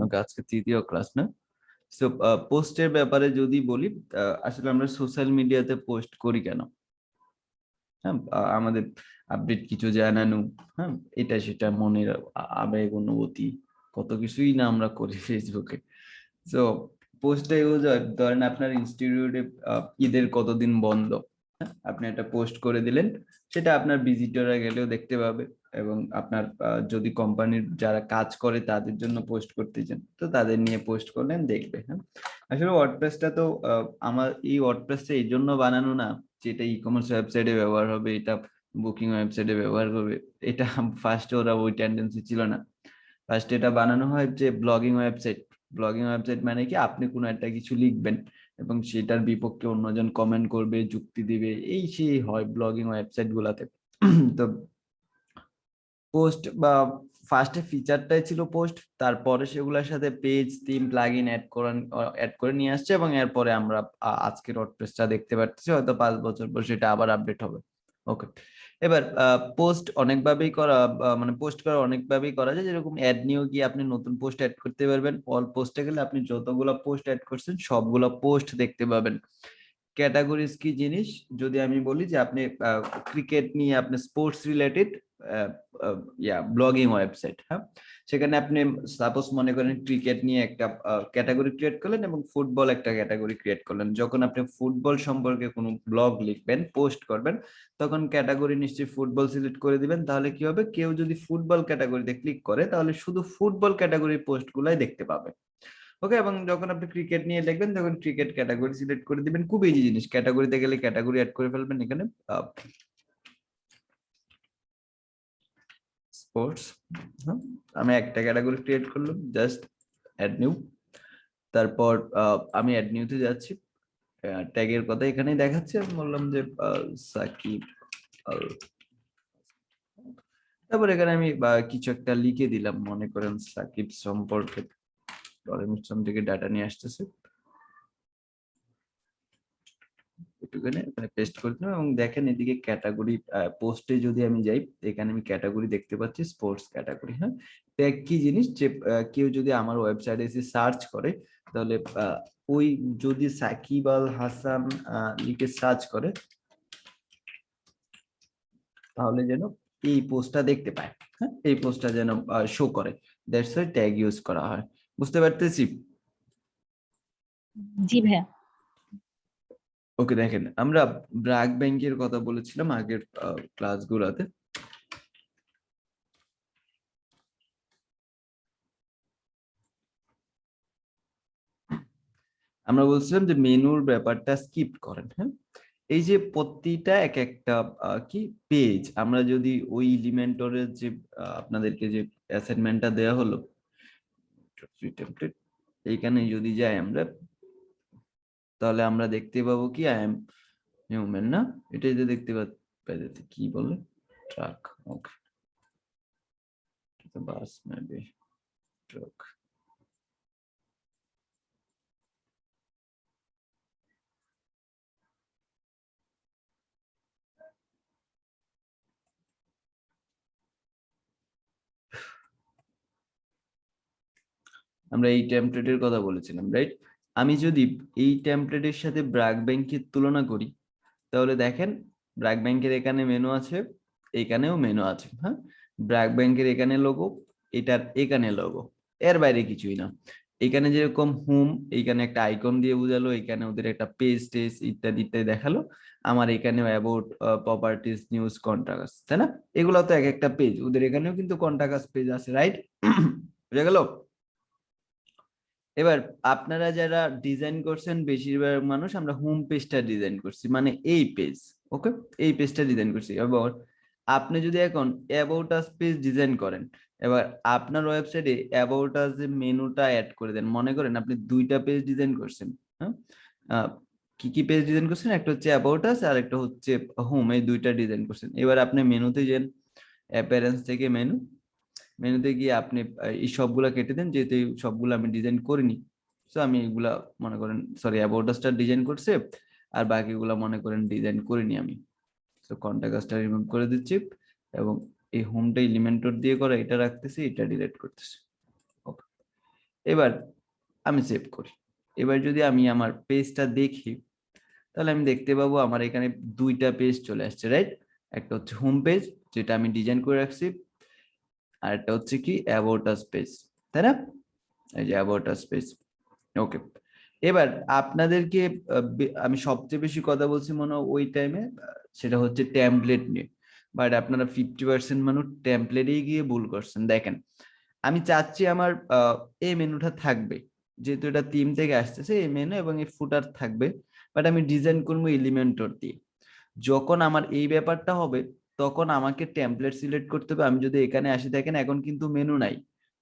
ওকে, আজকে তৃতীয় ক্লাস না? সো পোস্টের ব্যাপারে যদি বলি, আসলে আমরা সোশ্যাল মিডিয়াতে পোস্ট করি কেন? হ্যাঁ, আমাদের আপডেট কিছু জানানো, হ্যাঁ, এটা সেটা মনের আবেগ অনুভূতি কত কিছুই না আমরা করি ফেসবুকে। সো পোস্টটা ইউজ হয়, ধরেন আপনার ইনস্টিটিউটে ঈদের কতদিন বন্ধ, হ্যাঁ, আপনি একটা পোস্ট করে দিলেন, সেটা আপনার ভিজিটররা গেলেও দেখতে পাবে। এবং আপনার যদি কোম্পানির যারা কাজ করে তাদের জন্য পোস্ট করতে চান, তো তাদের নিয়ে পোস্ট করলেন, দেখবে। হ্যাঁ, আসলে ওয়ার্ডপ্রেসটা তো আমার এই ওয়ার্ডপ্রেসটা এই জন্য বানানো না যেটা ই কমার্স ওয়েবসাইটে ব্যবহার হবে, এটা বুকিং ওয়েবসাইটে ব্যবহার করবে, এটা ফার্স্টে ওরা ওই টেন্ডেন্সি ছিল না। ফার্স্ট এটা বানানো হয় যে ব্লগিং ওয়েবসাইট। ব্লগিং ওয়েবসাইট মানে কি, আপনি কোনো একটা কিছু লিখবেন এবং সেটার বিপক্ষে অন্যজন কমেন্ট করবে, যুক্তি দিবে, এই সেই হয় ব্লগিং ওয়েবসাইট গুলাতে। তো পোস্ট বা ফার্স্টে ফিচারটাই ছিল পোস্ট, তারপরে সেগুলোর সাথে পেজ থিম প্লাগইন অ্যাড করে নিয়ে আসছে, এবং এরপরে আমরা আজকের ওয়ার্ডপ্রেসটা দেখতে পাচ্ছি, হয়তো 5 বছর পর সেটা আবার আপডেট হবে। ওকে, এবার পোস্ট অনেকভাবেই করা, মানে পোস্ট করা অনেকভাবেই করা যায়। যেরকম অ্যাড নিয়েও গিয়ে আপনি নতুন পোস্ট অ্যাড করতে পারবেন। অল পোস্টে গেলে আপনি যতগুলো পোস্ট অ্যাড করছেন সবগুলো পোস্ট দেখতে পাবেন। ক্যাটাগরিজ কি জিনিস, যদি আমি বলি যে আপনি ক্রিকেট নিয়ে, আপনি স্পোর্টস রিলেটেড ব্লগিং ওয়েবসাইট, হ্যাঁ, সেখানে আপনি সাপোজ মনে করেন ক্রিকেট নিয়ে একটা ক্যাটাগরি ক্রিয়েট করলেন এবং ফুটবল একটা ক্যাটাগরি ক্রিয়েট করলেন। যখন আপনি ফুটবল সম্পর্কে কোনো ব্লগ লিখবেন, পোস্ট করবেন, তখন ক্যাটাগরি নিশ্চয়ই ফুটবল সিলেক্ট করে দিবেন। তাহলে কি হবে, কেউ যদি ফুটবল ক্যাটাগরিতে ক্লিক করে তাহলে শুধু ফুটবল ক্যাটাগরির পোস্ট গুলাই দেখতে পাবে। ওকে, এবং যখন আপনি ক্রিকেট নিয়ে লিখবেন তখন ক্রিকেট ক্যাটাগরি সিলেক্ট করে দিবেন। খুব ইজি জিনিস, ক্যাটাগরিতে গেলে ক্যাটাগরি অ্যাড করে ফেলবেন। এখানে স্পোর্টস, আমি একটা ক্যাটাগরি ক্রিয়েট করলাম, জাস্ট অ্যাড নিউ। তারপর আমি অ্যাড নিউতে যাচ্ছি, ট্যাগের কথা এখানেই দেখাচ্ছে, আমি বললাম যে সাকিব আল। তারপর এখানে আমি কিছু একটা লিখে দিলাম, মনে করেন সাকিব সম্পর্কে থেকে ডাটা নিয়ে আসতেছে, একটুখানি এখানে পেস্ট করে দিলাম। এবং দেখেন এদিকে ক্যাটাগরি পোস্টে যদি আমি যাই, এখানে আমি ক্যাটাগরি দেখতে পাচ্ছি স্পোর্টস ক্যাটাগরি। হ্যাঁ, ট্যাগ কি জিনিস, যে কেউ যদি আমার ওয়েবসাইটে এসে সার্চ করে, তাহলে ওই যদি সাকিব আল হাসান লিখে সার্চ করে, তাহলে যেন এই পোস্টটা দেখতে পায়। হ্যাঁ, এই পোস্টটা যেন শো করে, দ্যাটস ওয়াই ট্যাগ ইউজ করা হয়। বুঝতে পারতেছি? জি ভাইয়া। ওকে, দেখেন আমরা ব্র্যাক ব্যাংকের কথা বলেছিলাম আগের ক্লাসগুলোতে। আমরা বলছিলাম যে মেনুর ব্যাপারটা স্কিপ করেন। হ্যাঁ, এই যে প্রতিটা এক একটা কি পেজ, আমরা যদি ওই এলিমেন্টরের যে আপনাদেরকে যে অ্যাসাইনমেন্টটা দেওয়া হলো, এইখানে যদি যাই আমরা, তাহলে আমরা দেখতে পাবো কি আই এম হিউম্যান, না? এটাই যে দেখতে পাচ্ছি, কি বলে ট্রাক। ওকে, বাস মেবি ট্রাক। আমরা এই টেমপ্লেটের কথা বলেছিলাম, রাইট? আমি যদি এই টেমপ্লেটের সাথে ব্র্যাক ব্যাংকের তুলনা করি, তাহলে দেখেন ব্র্যাক ব্যাংকের এখানে মেনু আছে, এখানেও মেনু আছে। হ্যাঁ, ব্র্যাক ব্যাংকের এখানে লোগো, এটার এখানে লোগো, এর বাইরে কিছুই না। এখানে যেরকম হোম, এইখানে একটা আইকন দিয়ে বোঝালো, এখানে ওদের একটা পেজ টেজ ইত্যাদি ইত্যাদি দেখালো। আমার এখানেও অ্যাবাউট, প্রপার্টিজ, নিউজ, কন্টাক্টস, তাই না? এগুলো তো এক একটা পেজ, ওদের এখানেও কিন্তু কন্টাক্টস পেজ আছে, রাইট? বুঝা গেল? এবার আপনারা যারা ডিজাইন করছেন, বেশিরভাগ মানুষ আমরা হোম পেজটা ডিজাইন করছি, মানে এই পেজ। ওকে, এই পেজটা ডিজাইন করছি। এবার আপনি যদি এখন অ্যাবাউট আস পেজ ডিজাইন করেন, এবার আপনার ওয়েবসাইটে অ্যাবাউট আস যে মেনুটা অ্যাড করে দেন, মনে করেন আপনি দুইটা পেজ ডিজাইন করছেন। হ্যাঁ, কি কি পেজ ডিজাইন করছেন, একটা হচ্ছে অ্যাবাউট আস আর একটা হচ্ছে হোম, এই দুইটা ডিজাইন করছেন। এবার আপনি মেনুতে যান, অ্যাপিয়ারেন্স থেকে মেনু, মেনুতে গিয়ে আপনি এই সবগুলা কেটে দেন, যেহেতু এই সবগুলো আমি ডিজাইন করিনি। তো আমি এগুলা মনে করেন, সরি, অ্যাবাউট আসটা ডিজাইন করছে, আর বাকিগুলা মনে করেন ডিজাইন করিনি আমি। তো কন্টাক্ট আসটা রিমুভ করে দিচ্ছি, এবং এই হোমটা এলিমেন্টর দিয়ে করা, এটা রাখতেছি, এটা ডিলিট করতেছি। ওকে, এবার আমি সেভ করি। এবার যদি আমি আমার পেজটা দেখি তাহলে আমি দেখতে পাবো আমার এখানে দুইটা পেজ চলে আসছে, রাইট? একটা হচ্ছে হোম পেজ যেটা আমি ডিজাইন করে রাখছি, আর একটা হচ্ছে কি অ্যাবাউট আস পেজ, তাই না? এই যে অ্যাবাউট আস পেজ। ওকে, এবার আপনাদেরকে আমি সবচেয়ে বেশি কথা বলছি মনে হয় ওই টাইমে, সেটা হচ্ছে টেমপ্লেট নিয়ে। বাট আপনারা 50% মানুষ টেমপ্লেটেই গিয়ে ভুল করছেন। দেখেন, আমি চাচ্ছি আমার এই মেনুটা থাকবে, যেহেতু এটা থিম থেকে আসতেছে, এই মেনু এবং এই ফুটার থাকবে, বাট আমি ডিজাইন করবো এলিমেন্টর দিয়ে। যখন আমার এই ব্যাপারটা হবে তখন আমাকে টেমপ্লেট সিলেক্ট করতে হবে। আমি যদি এখানে আসি, দেখেন এখন কিন্তু মেনু নাই,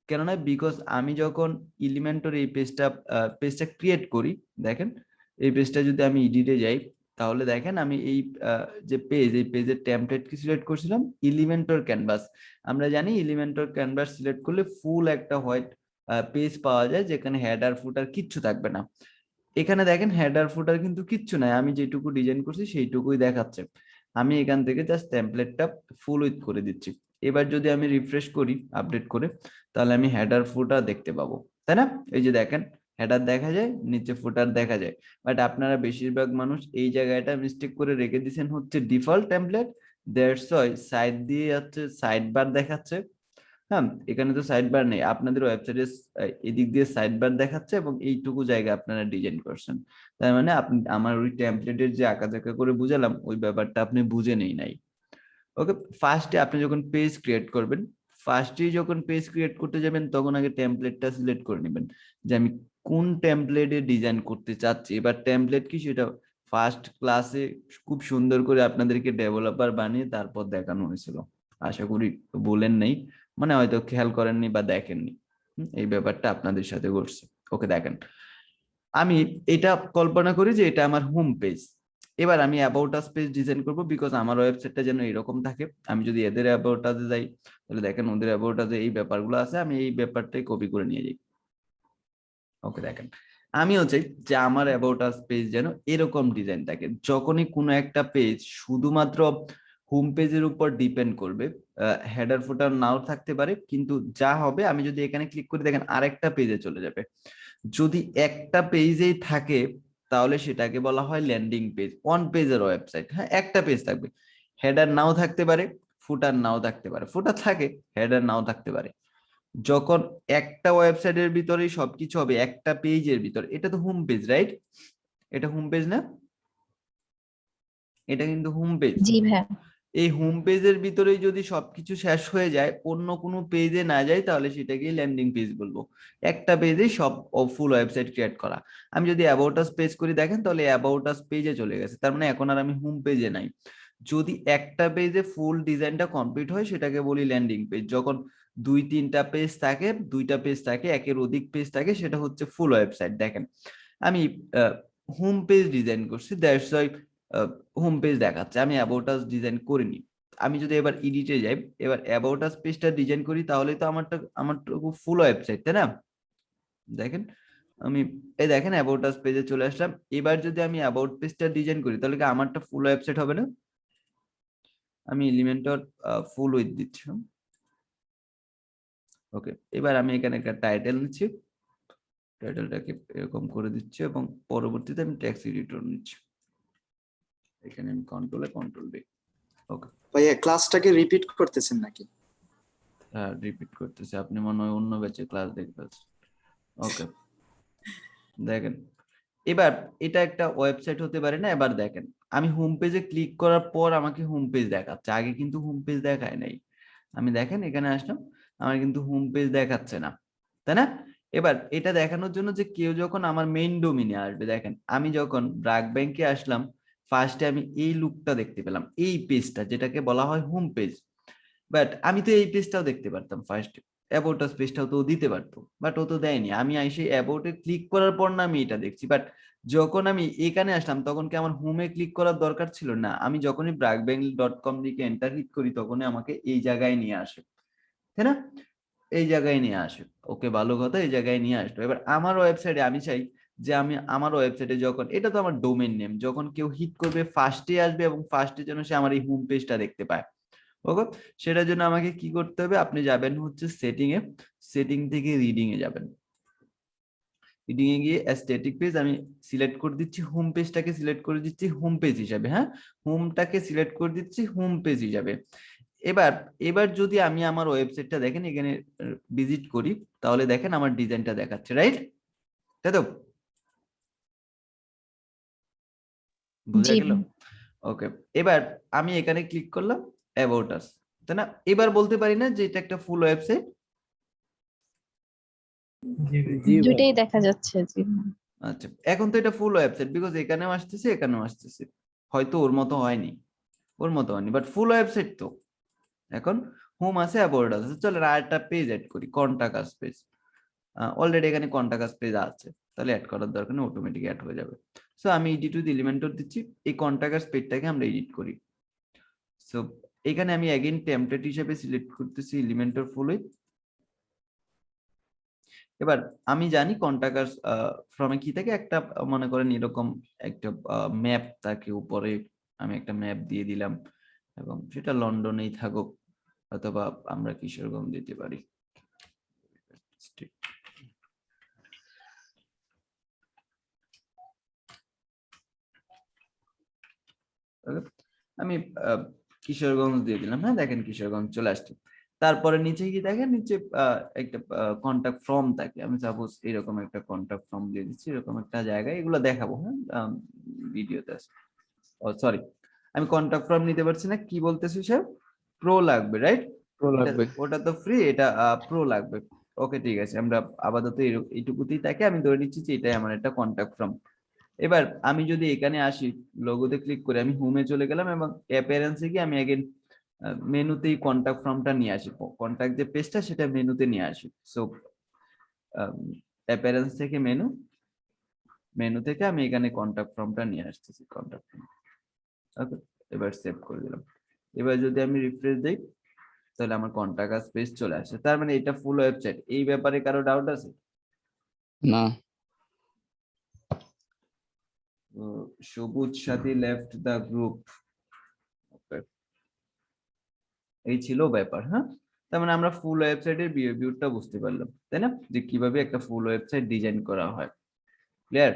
কেননা বিকজ আমি যখন এলিমেন্টর এই পেজটা ক্রিয়েট করি, দেখেন এই পেজটা যদি আমি এডিটে যাই তাহলে দেখেন আমি এই যে পেজ, এই পেজের টেমপ্লেট কি সিলেক্ট করছিলাম, এলিমেন্টর ক্যানভাস। আমরা জানি এলিমেন্টর ক্যানভাস সিলেক্ট করলে ফুল একটা হোয়াইট পেজ পাওয়া যায়, যেখানে হেডার ফুটার কিচ্ছু থাকবে না। এখানে দেখেন হেডার ফুটার কিন্তু কিচ্ছু নাই, আমি যেটুকু ডিজাইন করছি সেইটুকুই দেখাচ্ছে। আমি এখান থেকে জাস্ট টেমপ্লেটটা ফুল উইথ করে দিচ্ছি। এবার যদি আমি রিফ্রেশ করি আপডেট করে, তাহলে আমি হেডার ফুটার দেখতে পাবো, তাই না? এই যে দেখেন হেডার দেখা যায়, নিচে ফুটার দেখা যায়। বাট আপনারা বেশিরভাগ মানুষ এই জায়গাটা মিস্টেক করে রেখে দিয়েছেন হচ্ছে default template, that's why side দিয়ে যাচ্ছে, সাইড বার দেখাচ্ছে। হ্যাঁ, এখানে তো সাইড বার নেই, আপনাদের ওয়েবসাইটে এদিক দিয়ে সাইড বার দেখাচ্ছে এবং এইটুকু জায়গা আপনারা ডিজাইন করছেন। তার মানে আপনি আমার ওই টেমপ্লেটের যে আঁকা করে বুঝালাম ওই ব্যাপারটা আপনি বুঝে নাই। ওকে, ফার্স্টে আপনি যখন পেজ ক্রিয়েট করবেন, ফার্স্টেই যখন পেজ ক্রিয়েট করতে যাবেন তখন আগে টেমপ্লেটটা সিলেক্ট করে নেবেন যে আমি কোন টেমপ্লেটে ডিজাইন করতে চাচ্ছি। এবার টেমপ্লেট কি সেটা ফার্স্ট ক্লাসে খুব সুন্দর করে আপনাদেরকে ডেভেলপার বানিয়ে তারপর দেখানো হয়েছিল, আশা করি বলেন নাই, মানে হয়তো খেয়াল করেননি বা দেখেননি। এই ব্যাপারটা আপনাদের সাথে ঘটছে। ওকে, দেখেন আমি এটা কল্পনা করি যে এটা আমার হোম পেজ। এবার আমি অ্যাবাউট আস পেজ ডিজাইন করব, বিকজ আমার ওয়েবসাইটটা যেন এরকম থাকে। আমি যদি এদের অ্যাবাউট আস যাই তাহলে দেখেন ওদের অ্যাবাউট আস এই ব্যাপারগুলো আছে, আমি এই ব্যাপারটাই কপি করে নিয়ে যাই। ওকে, দেখেন আমিও চাই যে আমার অ্যাবাউট আস পেজ যেন এরকম ডিজাইন থাকে। যখনই কোনো একটা পেজ শুধুমাত্র হোম পেজের উপর ডিপেন্ড করবে, হেডার ফুটার নাও থাকতে পারে, কিন্তু যা হবে আমি যদি এখানে ক্লিক করি দেখেন আরেকটা পেজে চলে যাবে। যদি একটা পেজেই থাকে তাহলে সেটাকে বলা হয় ল্যান্ডিং পেজ, ওয়ান পেজের ওয়েবসাইট। হ্যাঁ, একটা পেজ থাকবে, হেডার নাও থাকতে পারে, ফুটার নাও থাকতে পারে, ফুটার থাকে হেডার নাও থাকতে পারে। যখন একটা ওয়েবসাইটের ভিতরেই সবকিছু হবে একটা পেজের ভিতর, এটা তো হোম পেজ, রাইট? এটা হোম পেজ না? এটা কিন্তু হোম পেজ। জি ভাইয়া। এই হোম পেজের ভিতরেই যদি সবকিছু শেষ হয়ে যায়, অন্য কোনো পেজে না যায়, তাহলে সেটাকে ল্যান্ডিং পেজ বলবো। একটা পেজে সব ফুল ওয়েবসাইট ক্রিয়েট করা। আমি যদি অ্যাবাউট আস পেজ করি দেখেন তাহলে অ্যাবাউট আস পেজে চলে গেছে, তার মানে এখন আর আমি হোম পেজে নাই। যদি একটা পেজে ফুল ডিজাইনটা কমপ্লিট হয় সেটাকে বলি ল্যান্ডিং পেজ। যখন দুই তিনটা পেজ থাকে, দুইটা পেজ থাকে, একের অধিক পেজ থাকে, সেটা হচ্ছে ফুল ওয়েবসাইট। দেখেন আমি হোম পেজ ডিজাইন করছি, দ্যাটস ওয়াই হোম পেজ দেখাচ্ছে, আমি অ্যাবাউট আস ডিজাইন করিনি। আমি যদি এবার এডিটে যাই, এবার অ্যাবাউট আস পেজটা ডিজাইন করি, তাহলে তো আমারটা ফুল ওয়েবসাইট, তাই না? দেখেন আমি এই দেখেন অ্যাবাউট আস পেজে চলে আসলাম। এবার যদি আমি অ্যাবাউট পেজটা ডিজাইন করি তাহলে কি আমারটা ফুল ওয়েবসাইট হবে না? আমি এলিমেন্টর ফুল উইথ দিচ্ছি। ওকে, এবার আমি এখানে একটা টাইটেল নিচ্ছি, টাইটেলটাকে এরকম করে দিচ্ছি এবং পরবর্তীতে আমি টেক্সট এডিটর নিচ্ছি। এখানে আমি কন্ট্রোল দিই। ওকে ভাইয়া, ক্লাসটাকে রিপিট করতেছেন নাকি? হ্যাঁ, রিপিট করতেছি, আপনি মনে হয় অন্য ব্যাচে ক্লাস দেখবেন। ওকে, দেখেন এবার এটা একটা ওয়েবসাইট হতে পারে না? এবার দেখেন আমি হোম পেজে ক্লিক করার পর আমাকে হোম পেজ দেখাচ্ছে, আগে কিন্তু হোম পেজ দেখায় নাই। আমি দেখেন এখানে আসলাম, আমার কিন্তু হোম পেজ দেখাচ্ছে না, তাই না? এবার এটা দেখানোর জন্য যে কেউ যখন আমার মেইন ডোমিনে আসবে, দেখেন আমি যখন ব্র্যাক ব্যাংকে আসলাম, ফার্স্টে আমি এই লুকটা দেখতে পেলাম, এই পেজটা যেটাকে বলা হয় হোম পেজ। বাট আমি তো এই পেজটাও দেখতে পারতাম, ফার্স্ট অ্যাবাউট আস পেজটাও তো দিতে পারতো, বাট ও তো দেয়নি। আমি এসে অ্যাবাউটে ক্লিক করার পর না আমি এটা দেখছি। বাট যখন আমি এখানে আসলাম তখন কি আমার হোমে ক্লিক করার দরকার ছিল না? আমি যখনই ব্র্যাকব্যাংক.com লিখে এন্টার হিট করি তখনই আমাকে এই জায়গায় নিয়ে আসে, তাই না? এই জায়গায় নিয়ে আসে। ওকে, ভালো কথা, এই জায়গায় নিয়ে আসলো। এবার আমার ওয়েবসাইটে আমি চাই যে আমি আমার ওয়েবসাইটে যখন, এটা তো আমার ডোমেইন নেম, যখন কেউ হিট করবে ফার্স্টে আসবে এবং ফার্স্টে যেন সে আমার এই হোম পেজটা দেখতে পায়। ওকে, সেটার জন্য আমাকে কি করতে হবে, আপনি যাবেন হচ্ছে সেটিং এ, সেটিং থেকে রিডিং এ যাবেন। হেডিং এ গিয়ে স্ট্যাটিক পেজ আমি সিলেক্ট করে দিচ্ছি, হোম পেজটাকে সিলেক্ট করে দিচ্ছি হোম পেজ হিসাবে, হ্যাঁ হোমটাকে সিলেক্ট করে দিচ্ছি হোম পেজ হিসাবে। এবার এবার যদি আমি আমার ওয়েবসাইটটা দেখেন এখানে ভিজিট করি, তাহলে দেখেন আমার ডিজাইনটা দেখাচ্ছে, রাইট? তাই তো? বুঝা গেল? ওকে, এবার আমি এখানে ক্লিক করলাম অ্যাবাউট আস, তাই না? এবার বলতে পারি না যে এটা একটা ফুল ওয়েবসাইট? দুইটাই দেখা যাচ্ছে। জি আচ্ছা, এখন তো এটা ফুল ওয়েবসাইট, বিকজ এখানেও আসতেছে এখানেও আসতেছে, হয়তো ওর মতো হয়নি, ওর মতো হয়নি, বাট ফুল ওয়েবসাইট তো। এখন হোম আছে, অ্যাবাউট আছে, চলো আরেকটা পেজ অ্যাড করি, কন্টাক্ট আস পেজ। অলরেডি এখানে কন্টাক্ট আস পেজ আছে, তাহলে অ্যাড করার দরকার নেই, অটোমেটিক অ্যাড হয়ে যাবে। সো আমি এডিট উইথ এলিমেন্টর দিচ্ছি, এই কন্টাক্ট আস পেজটাকে আমরা এডিট করি। সো এখানে আমি অ্যাগেইন টেমপ্লেট হিসেবে সিলেক্ট করতেছি এলিমেন্টর ফুল উইথ। এবার আমি জানি কন্টাক্ট আস ফ্রমে কি থাকে, একটা মনে করেন এরকম একটা ম্যাপ থাকে উপরে, আমি একটা ম্যাপ দিয়ে দিলাম, এবং সেটা লন্ডনেই থাকুক, অথবা আমরা কিশোরগঞ্জ দিতে পারি। আমি কিশোরগঞ্জ দিয়ে দিলাম, হ্যাঁ দেখেন কিশোরগঞ্জ চলে আসছে। তারপরে নিচে কি দেখেন, নিচে একটা কন্টাক্ট ফর্ম থাকে, আমি সাপোজ এরকম একটা কন্টাক্ট ফর্ম দিয়ে দিচ্ছি, এরকম একটা জায়গায়, এগুলো দেখাবো হ্যাঁ ভিডিওতে। ও সরি, আমি কন্টাক্ট ফর্ম নিতে পারছি না, কি বলতেছি স্যার? প্রো লাগবে, রাইট? প্রো লাগবে। ওটা তো ফ্রি, এটা প্রো লাগবে। ওকে ঠিক আছে, আমরা আপাতত এইটুকুতেই থাকে, আমি ধরে নিচ্ছি যে এটাই আমার একটা কন্টাক্ট ফর্ম। এবার আমি যদি এখানে আসি, লোগোতে ক্লিক করে আমি হোমে চলে গেলাম, এবং অ্যাপিয়ারেন্সে গিয়ে আমি अगेन মেনুতেই কন্টাক্ট ফর্মটা নিয়ে আসি, কন্টাক্ট যে পেজটা সেটা মেনুতে নিয়ে আসি। সো অ্যাপিয়ারেন্স থেকে মেনু থেকে আমি এখানে কন্টাক্ট ফর্মটা নিয়ে আসতেছি, কন্টাক্ট ফর্ম। ওকে, এবার সেভ করে দিলাম। এবার যদি আমি রিফ্রেশ দেই, তাহলে আমার কন্টাক্ট আস পেজ চলে আসে। তার মানে এটা ফুল ওয়েবসাইট। এই ব্যাপারে কারো ডাউট আছে? না। সবুজ সাথী লেফট দা গ্রুপ। এই ছিল ব্যাপার, হ্যাঁ। তার মানে আমরা ফুল ওয়েবসাইটের ভিউটা বুঝতে পারলাম, তাই না, যে কিভাবে একটা ফুল ওয়েবসাইট ডিজাইন করা হয়। ক্লিয়ার?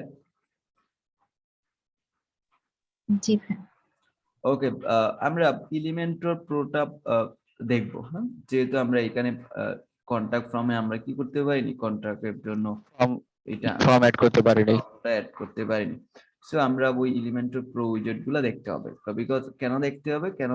জি ভাই। ওকে, আমরা এলিমেন্টর প্রোটা দেখবো, হ্যাঁ, যেহেতু আমরা এখানে কন্টাক্ট ফর্মে আমরা কি করতে পারিনি, কন্টাক্টের জন্য এটা ফর্ম অ্যাড করতে পারিনি। অ্যাড করতে পারিনি। সো আমরা ওই এলিমেন্টর প্রো উইজেট গুলো দেখতে হবে, বিকজ কেন দেখতে হবে, কেন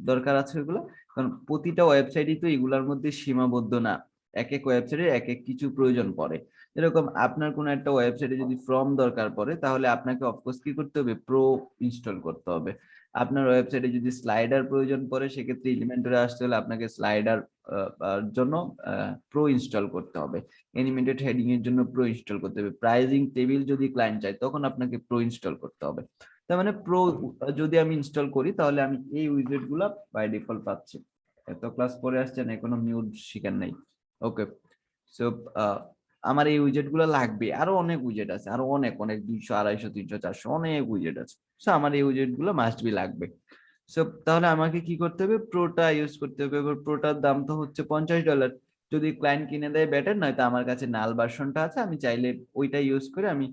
দরকার আছে এগুলো, কারণ প্রতিটা ওয়েবসাইটই তো এগুলোর মধ্যে সীমাবদ্ধ না, এক এক ওয়েবসাইটে এক এক কিছু প্রয়োজন পড়ে। যেরকম আপনার কোনো একটা ওয়েবসাইটে যদি ফর্ম দরকার পড়ে, তাহলে আপনাকে অফকোর্স কি করতে হবে, প্রো ইনস্টল করতে হবে। আপনার ওয়েবসাইটে যদি স্লাইডার প্রয়োজন পড়ে, সেক্ষেত্রে এলিমেন্টরে আসতে হলে আপনাকে স্লাইডার জন্য প্রো ইনস্টল করতে হবে। অ্যানিমেটেড হেডিং এর জন্য প্রো ইনস্টল করতে হবে। প্রাইজিং টেবিল যদি ক্লায়েন্ট চায়, তখন আপনাকে প্রো ইনস্টল করতে হবে। তার মানে প্রো যদি আমি ইনস্টল করি, তাহলে আমি এই উইজেট গুলা বাই ডিফল্ট পাচ্ছি। এত ক্লাস পরে আসছেন, এখনো মিউট শিখেন নাই। ওকে, সো আমার এই উইজেট গুলো লাগবে, আরো অনেক উইজেট আছে, আরো অনেক অনেক 200 250 300 400 অনেক উইজেট আছে। সো আমার এই উইজেট গুলো মাস্ট বি লাগবে। সো তাহলে আমাকে কি করতে হবে, প্রোটা ইউজ করতে হবে। এবার প্রোটার দাম তো হচ্ছে $50। যদি ক্লায়েন্ট কিনে দেয় বেটার, নয়তো আমার কাছে নাল ভার্সনটা আছে, আমি চাইলে ওইটা ইউজ করে আমি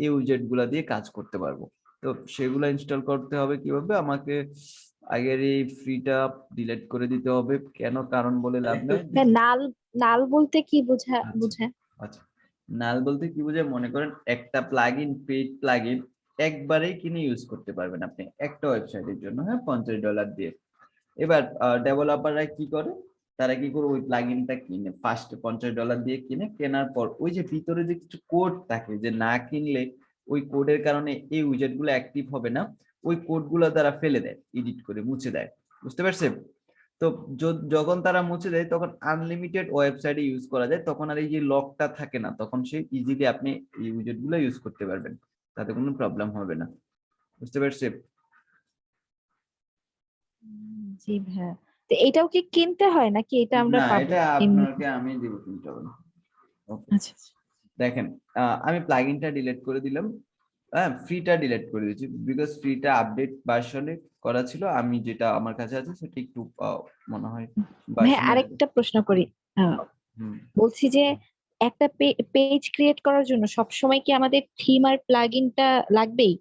এই উইজেট গুলা দিয়ে কাজ করতে পারবো। তো সেগুলো ইনস্টল করতে হবে কিভাবে, আমাকে আগের এই ফ্রিটা ডিলিট করে দিতে হবে। কেন, কারণ বলে লাভ নাই। নাল নাল বলতে কি বোঝায়? আচ্ছা, নাল বলতে কি বোঝায়, মনে করেন একটা প্লাগইন, পেইড প্লাগইন একবারেই কিনে ইউজ করতে পারবেন আপনি একটা ওয়েবসাইটের জন্য, হ্যাঁ, $50 দিয়ে। এবার ডেভেলপাররা কি করে, তারা কি করে, ওই প্লাগইনটা কিনে ফার্স্ট $50 দিয়ে কিনে, কেনার পর ওই যে ভিতরে যে কিছু কোড থাকে, যে না কিনলে ওই কোডের কারণে এই উইজেট গুলো অ্যাক্টিভ হবে না, ওই কোড গুলো তারা ফেলে দেয়, এডিট করে মুছে দেয়। বুঝতে পারছেন? তো যখন তারা মুছে দেয়, তখন আনলিমিটেড ওয়েবসাইটে ইউজ করা যায়, তখন আর এই যে লকটা থাকে না, তখন সে ইজিলি আপনি এই উইজেট গুলো ইউজ করতে পারবেন, তাতে কোনো প্রবলেম হবে না। বুঝতে পারছেন? জি ভাই। তো এটাও কি কিনতে হয় নাকি এটা আমরা না, পাবো এটা আপনাকে আমি দিব, কিনতে হবে না। ওকে, আচ্ছা দেখেন আমি প্লাগইনটা ডিলিট করে দিলাম, হ্যাঁ, ফ্রিটা ডিলিট করে দিয়েছি, বিকজ ফ্রিটা আপডেট ভার্সনে করা ছিল। আমি যেটা আমার কাছে আছে সেটা একটু মনে হয় ভাই ভার্সনের। আরেকটা প্রশ্ন করি। হুম, বলছি যে একটা পেজ ক্রিয়েট করার জন্য সবসময় কি আমাদের থিম আর প্লাগইনটা লাগবেই?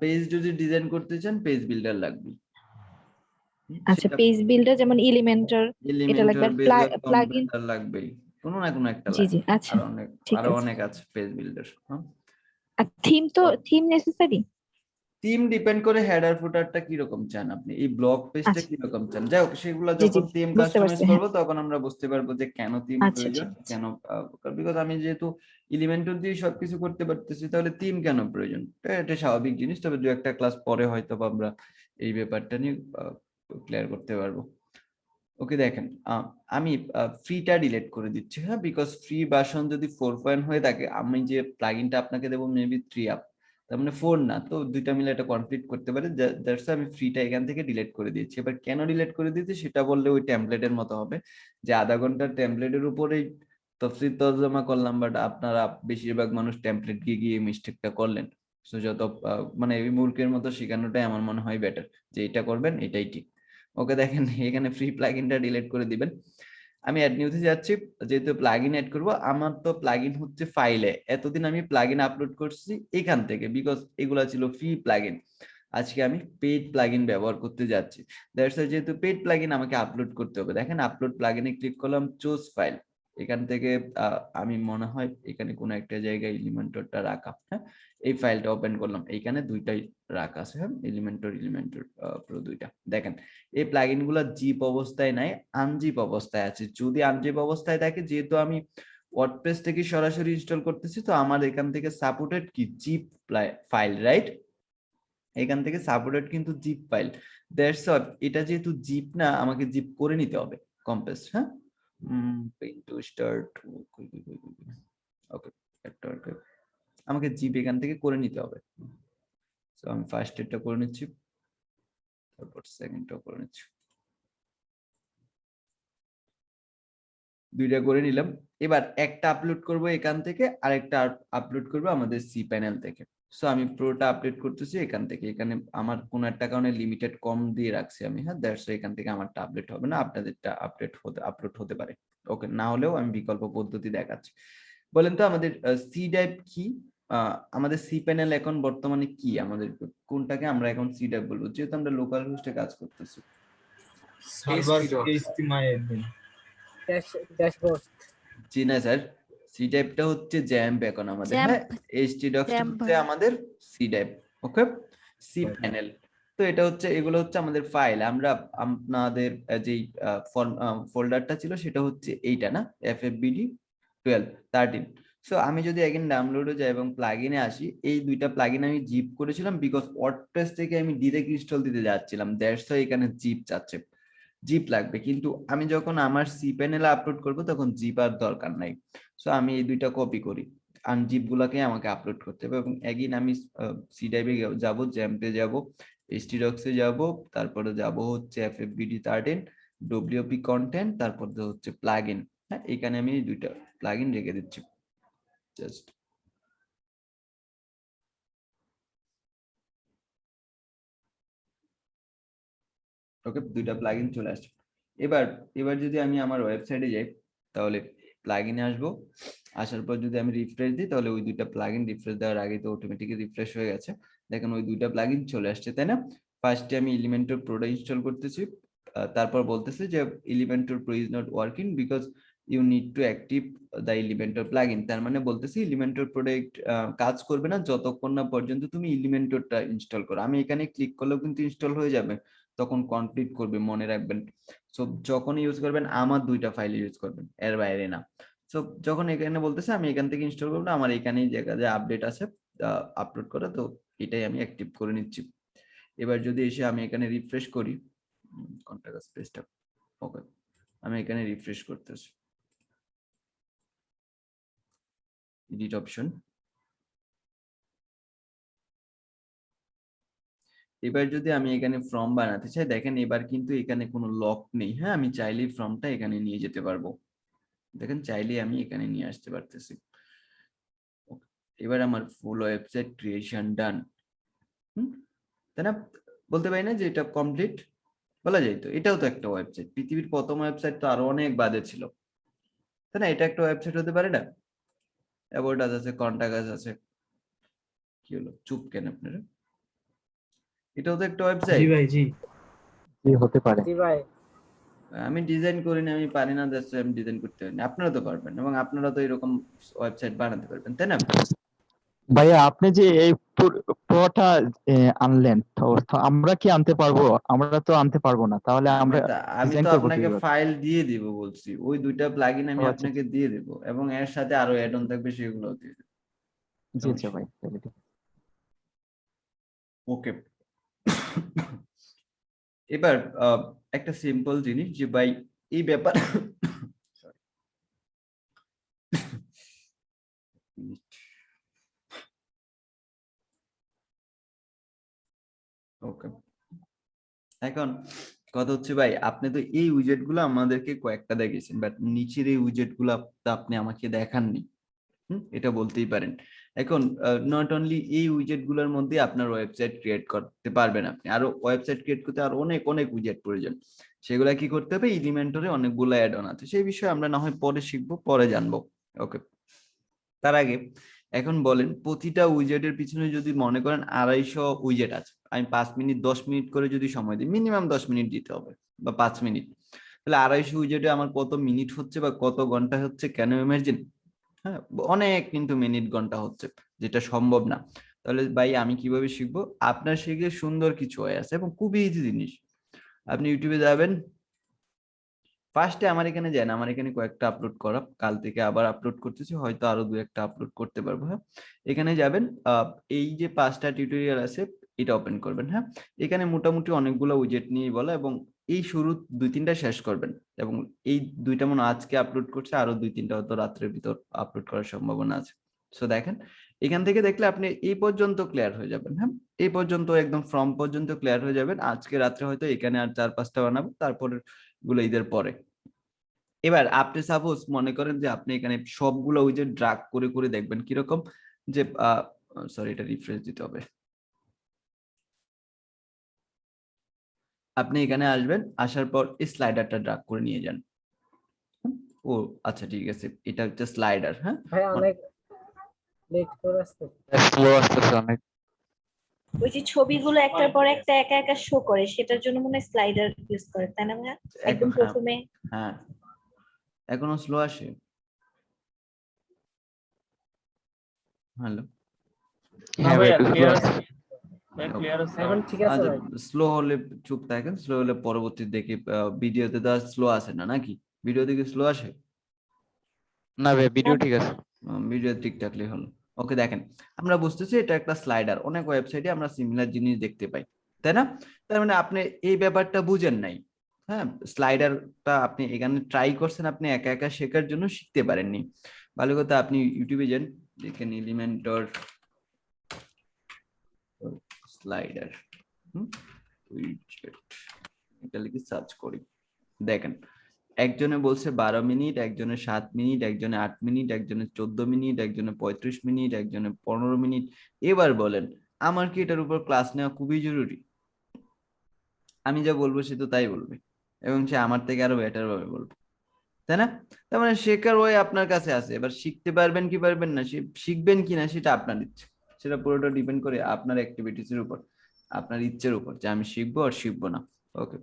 পেজ যদি ডিজাইন করতে চান পেজ বিল্ডার লাগবে। আচ্ছা, পেজ বিল্ডার যেমন এলিমেন্টর এটা লাগবে, এলিমেন্টর আর বেজলার প্লাগইন। কম্পিউটার লাগবেই, কোনো না কোনো একটা জি জি, লাগবে। আচ্ছা, আর অনেক ঠিক আরো আছে। অনেক আছে পেজ বিল্ডার। আর থিম নেসেসারি? থিম ডিপেন্ড করে হেডার ফুটারটা কিরকম চান আপনি, এই ব্লগ পেজটা আচ্ছা, কিরকম চান, যাই হোক সেগুলো জি জি, যখন থিম বুঝতে কাস্টমাইজ পারছি, হ্যাঁ। করবো তখন আমরা বুঝতে পারবো যে কেন থিম আচ্ছা, প্রয়োজন, ঠিক আছে। কেন বিকজ আমি যেহেতু এলিমেন্টর দিয়ে সবকিছু করতে পারতেছি তাহলে থিম কেন প্রয়োজন, এটা স্বাভাবিক জিনিস। তবে দু একটা ক্লাস পরে হয়তো আমরা এই ব্যাপারটা নিয়ে ক্লিয়ার করতে পারবো। ওকে দেখেন, আমি ফ্রিটা ডিলিট করে দিচ্ছি, হ্যাঁ, বিকজ ফ্রি ভার্সন যদি 4 হয়ে থাকে, আমি যে প্লাগইনটা আপনাকে দেবো মেবি 3 আপ, তার মানে 4 না, তো দুইটা মিলে এটা কনফ্লিক্ট করতে পারে, দ্যাটস আমি ফ্রিটা এখান থেকে ডিলিট করে দিচ্ছি। এবার কেন ডিলিট করে দিচ্ছি সেটা বললে ওই টেমপ্লেটের মতো হবে, যে আধা ঘন্টার টেমপ্লেটের উপরেই তফসিল তর্জমা করলাম, বাট আপনারা বেশিরভাগ মানুষ টেমপ্লেট গিয়ে গিয়ে মিস্টেকটা করলেন। সো যত মানে এই মূর্খের মতো শেখানোটাই আমার মনে হয় বেটার, যে এটা করবেন এটাই ঠিক। ওকে দেখেন, এখানে ফ্রি প্লাগইনটা ডিলিট করে দিবেন। আমি অ্যাড নিউতে যাচ্ছি, যেহেতু প্লাগইন অ্যাড করব, আমার তো প্লাগইন হচ্ছে ফাইলে, এতদিন আমি প্লাগইন আপলোড করছি এখান থেকে, বিকজ এগুলা ছিল ফ্রি প্লাগইন। আজকে আমি পেইড প্লাগইন ব্যবহার করতে যাচ্ছি, দ্যাটস ওয়াই যেহেতু পেইড প্লাগইন আমাকে আপলোড করতে হবে। দেখেন আপলোড প্লাগইনে ক্লিক করলাম, চুজ ফাইল, এখান থেকে আমি মনে হয় এখানে কোনো একটা জায়গায় এলিমেন্টরটা রাখা, হ্যাঁ, এই ফাইলটা ওপেন করলাম, এইখানে দুইটাই রাখা আছে, হ্যাঁ, এলিমেন্টর প্রো দুইটা। দেখেন এই প্লাগইন গুলো জিপ অবস্থায় নাই, আনজিপ অবস্থায় আছে। যদি আনজিপ অবস্থায় থাকে, যেহেতু আমি ওয়ার্ডপ্রেস থেকে সরাসরি ইনস্টল করতেছি, তো আমার এখান থেকে সাপোর্টেড কি জিপ ফাইল, রাইট? এখান থেকে সাপোর্টেড কিন্তু জিপ ফাইল, দ্যাটস অল। এটা যেহেতু জিপ না, আমাকে জিপ করে নিতে হবে কম্প্রেস, হ্যাঁ। পেইন্ট টু স্টার্ট, ওকে, আমাকে জিপ এখান থেকে করে নিতে হবে। তো আমি ফার্স্ট এটা করে নিচ্ছি, তারপর সেকেন্ডটা করে নিচ্ছি, দুইটা করে নিলাম। এবার একটা আপলোড করব এখান থেকে, আরেকটা আপলোড করব আমাদের সি প্যানেল থেকে। সো আমি পুরোটা আপডেট করতেছি এখান থেকে, এখানে আমার কোন একটা কারণে লিমিটেড কম দিয়ে রাখছি আমি, হ্যাঁ, দ্যাটস এখান থেকে আমারটা আপডেট হবে না, আপনাদেরটা আপলোড হতে পারে। ওকে, না হলেও আমি বিকল্প পদ্ধতি দেখাচ্ছি। বলেন তো আমাদের সি ড্রাইভ কি, আমাদের সি প্যানেল এখন বর্তমানে কি, আমাদের কোনটাকে আমরা এখন সি ড্রাইভ বলবো, যেহেতু আমরা লোকাল হোস্টে কাজ করতেছি। Server HTML admin dashboard. জি না স্যার, সি টাইপটা হচ্ছে জ্যাম্প এখন আমাদের, হ্যাঁ, এইচটি ডক্স হচ্ছে আমাদের সি টাইপ। ওকে, সি প্যানেল, তো এটা হচ্ছে, এগুলো হচ্ছে আমাদের ফাইল। আমরা আপনাদের যেই ফোল্ডারটা ছিল সেটা হচ্ছে এইটা না, ffbd 13। সো আমি যদি এগেন ডাউনলোডে যাই এবং প্লাগইনে আসি, এই দুইটা প্লাগইন আমি জিপ করেছিলাম, বিকজ ওয়ার্ডপ্রেস থেকে আমি ডিরেক্ট ইনস্টল দিতে যাচ্ছিলাম, দ্যাটস ওয়াই এখানে জিপ চাচ্ছে, জিপ লাগবে। কিন্তু আমি যখন আমার সি প্যানেলে আপলোড করব তখন জিপ আর দরকার নাই। সো আমি এই দুইটা কপি করি, আনজিপ গুলাকে আমাকে আপলোড করতে হবে, এবং এগেইন আমি সি ড্রাইভে যাব, জ্যাম্পে যাব, এইচটিডক্সে যাব, তারপরে যাব হচ্ছে ffbd 13, wp কন্টেন্ট, তারপর হচ্ছে প্লাগইন, হ্যাঁ, এখানে আমি দুইটা প্লাগইন রেখে দিচ্ছি জাস্ট। ওকে, দুইটা প্লাগইন চলে আসছে। এবার এবার যদি আমি আমার ওয়েবসাইটে যাই, তাহলে প্লাগইনে আসবো, আসার পর যদি আমি রিফ্রেশ দিই, তাহলে ওই দুইটা প্লাগইন রিফ্রেশ দেওয়ার আগে তো অটোমেটিক্যালি রিফ্রেশ হয়ে গেছে। দেখেন ওই দুইটা প্লাগইন চলে আসছে, তাই না? ফার্স্টে আমি এলিমেন্টর প্রোটা ইনস্টল করতেছি, তারপর বলতেছে যে Elementor pro is not working because you need to active the Elementor plugin. তার মানে বলতেছি এলিমেন্টর প্রোডাক্ট কাজ করবে না যতক্ষণ না পর্যন্ত তুমি এলিমেন্টরটা ইনস্টল করো। আমি এখানে ক্লিক করলেও কিন্তু ইনস্টল হয়ে যাবে, তখন কমপ্লিট করবে, মনে রাখবেন। সো যখন ইউজ করবেন আমার দুইটা ফাইল ইউজ করবেন, এর বাইরে না। সো যখন এখানে বলতেছে আমি এখান থেকে ইনস্টল করবো, আমার এখানেই জায়গা যে আপডেট আছে আপলোড করা, তো এটাই আমি অ্যাক্টিভ করে নিচ্ছি। এবার যদি এসে আমি এখানে রিফ্রেশ করি, কন্টাক্ট স্পেসটা, ওকে, আমি এখানে রিফ্রেশ করতেছি, এডিট অপশন। এবার যদি আমি এখানে ফর্ম বানাতে চাই, দেখেন এবার কিন্তু এখানে কোনো লক নেই, হ্যাঁ, আমি চাইলেই ফর্মটা এখানে নিয়ে যেতে পারবো, দেখেন চাইলেই আমি এখানে নিয়ে আসতে পারতেছি। এবার আমার ফুল ওয়েবসাইট ক্রিয়েশন ডান, তাই না? বলতে পারি না যে এটা কমপ্লিট, বলা যায় তো, এটাও তো একটা ওয়েবসাইট, পৃথিবীর প্রথম ওয়েবসাইট তো আরো অনেক বাদে ছিল, তাই না? এটা একটা ওয়েবসাইট হতে পারে না? অ্যাবাউট আস আছে, কন্টাক্ট আস আছে। কি হলো, চুপ কেন আপনারা? এটাও তো একটা জি ওয়েবসাইট। ভাই জি কি হতে পারে? জি ভাই আমি ডিজাইন করিনি, আমি পারি না, দ্যাটস আমি ডিজাইন করতে পারি না। আপনারা তো পারবেন এবং আপনারা তো এরকম ওয়েবসাইট বানাতে পারবেন, তাই না? ভাইয়া আপনি যে এই পুরোটা আনলেন, তো আমরা কি আনতে পারবো? আমরা তো আনতে পারবো না, তাহলে আমরা আমি ডিজাইন তো করবো আপনাকে কিভাবে? ফাইল দিয়ে দিব বলছি, ওই দুইটা প্লাগইন আমি ও আচ্ছা আপনাকে দিয়ে দেব এবং এর সাথে আরো অ্যাড অন থাকবে, সেগুলো দিয়ে দেব। জি আচ্ছা ভাই, তাহলে ঠিক আছে। ওকে। এবার একটা সিম্পল জিনিস যে ভাই এই ব্যাপার ওকে, এখন কথা হচ্ছে ভাই, আপনি তো এই উইজেট গুলো আমাদেরকে কয়েকটা দেখিয়েছেন, বাট নিচের এই উইজেট গুলো তো আপনি আমাকে দেখাননি। এটা বলতেই পারেন। এখন নট অনলি এই উইজেট গুলোর মধ্যে আপনার ওয়েবসাইট ক্রিয়েট করতে পারবেন আপনি, আরো ওয়েবসাইট ক্রিয়েট করতে আর অনেক অনেক উইজেট প্রয়োজন। সেগুলা কি করতে হবে, এলিমেন্টরে অনেকগুলো অ্যাড অন আছে, সেই বিষয়ে আমরা না হয় পরে শিখবো, পরে জানবো। ওকে, তার আগে এখন বলেন, প্রতিটা উইজেটের পিছনে যদি মনে করেন 250 উইজেট আছে, আমি 5 মিনিট 10 মিনিট করে যদি সময় দিই, মিনিমাম 10 মিনিট দিতে হবে বা 5 মিনিট, তাহলে 250 উইজেটে আমার কত মিনিট হচ্ছে বা কত ঘন্টা হচ্ছে, কেন ইমাজিন? হ্যাঁ, অনেক কিন্তু মিনিট ঘন্টা হচ্ছে, যেটা সম্ভব না। তাহলে ভাই আমি কিভাবে শিখবো? আপনার শিখে সুন্দর কিছু হয়ে আছে এবং খুবই ইজি জিনিস। আপনি ইউটিউবে যাবেন, ফার্স্টে আমার এখানে যান, আমার এখানে কয়েকটা আপলোড করা, কাল থেকে আবার আপলোড করতেছি, হয়তো আরো 2-1টা আপলোড করতে পারবো। হ্যাঁ, এখানে যাবেন, এই যে 5টা টিউটোরিয়াল আছে, এটা ওপেন করবেন। হ্যাঁ, এখানে মোটামুটি অনেকগুলো উইজেট নিয়ে বলা, এবং এই শুরু 2-3টা শেষ করবেন, এবং এই 2টা মনে হয় আজকে আপলোড করছে, আরো 2-3টা হয়তো রাত্রের ভিতর আপলোড করার সম্ভাবনা আছে। সো দেখেন, এখান থেকে দেখলে আপনি এই পর্যন্ত ক্লিয়ার হয়ে যাবেন। হ্যাঁ, এই পর্যন্ত একদম ফর্ম পর্যন্ত ক্লিয়ার হয়ে যাবেন। আজকে রাত্রে হয়তো এখানে আর 4-5টা বানাবো, তারপরে গুলো ঈদের পরে। এবার আপনি সাপোজ মনে করেন যে আপনি এখানে সবগুলো ওই যে ড্রাগ করে করে দেখবেন কিরকম, যে সরি, এটা রিফ্রেশ দিতে হবে। আপনি এখানে আসবেন, আসার পর এই স্লাইডারটা ড্রাগ করে নিয়ে যান। ও আচ্ছা, ঠিক আছে, এটা হচ্ছে স্লাইডার। হ্যাঁ, ভাই অনেক লেট করে আসতে স্লো আসতেছে অনেক। ওই যে ছবিগুলো একটার পর একটা একা একা শো করে, সেটার জন্য মনে হয় স্লাইডার ইউজ করে, তাই না ভাইয়া? একদম হ্যাঁ প্রথমে। হ্যাঁ, এখনো স্লো আসে। হ্যালো, হ্যাঁ ভাই, একটু slow আসছে। এখন ঠিক আছে আচ্ছা, ভাই স্লো হলে চুপ থাকেন, স্লো হলে পরবর্তী দেখি ভিডিওতে তো স্লো আসে না নাকি? ভিডিও থেকে স্লো আসে? না ভাই, ভিডিও ঠিক আছে। ভিডিও ঠিক থাকলে হলো। ওকে, দেখেন, আমরা বুঝতেছি এটা একটা স্লাইডার, অনেক ওয়েবসাইটে আমরা সিমিলার জিনিস দেখতে পাই, তাই না? তার মানে আপনি এই ব্যাপারটা বুঝেন নাই। হ্যাঁ, স্লাইডারটা আপনি এখানে ট্রাই করছেন, আপনি একা একা শেখার জন্য শিখতে পারেননি। ভালো কথা, আপনি ইউটিউবে যান, দেখেন এলিমেন্টর স্লাইডার, উইজেট, এটা লিখে সার্চ করি, দেখেন একজনে বলছে 12 মিনিট, একজনে 7 মিনিট, একজনে 8 মিনিট, একজনে 14 মিনিট, একজনে 35 মিনিট, একজনে 15 মিনিট। এবার বলেন, আমার কি এটার উপর ক্লাস নেওয়া খুবই জরুরি? আমি যা বলবো সে তো তাই বলবে, এবং সে আমার থেকে আরো বেটার ভাবে বলবে, তাই না? তার মানে শেখার ওয়ে আপনার কাছে আছে, এবার শিখতে পারবেন কি পারবেন না, শিখবেন কিনা সেটা আপনার ইচ্ছে, সেটা পুরোটা ডিপেন্ড করে আপনার অ্যাক্টিভিটিস এর উপর, আপনার ইচ্ছের উপর, যে আমি শিখবো আর শিখবো না। ওকে,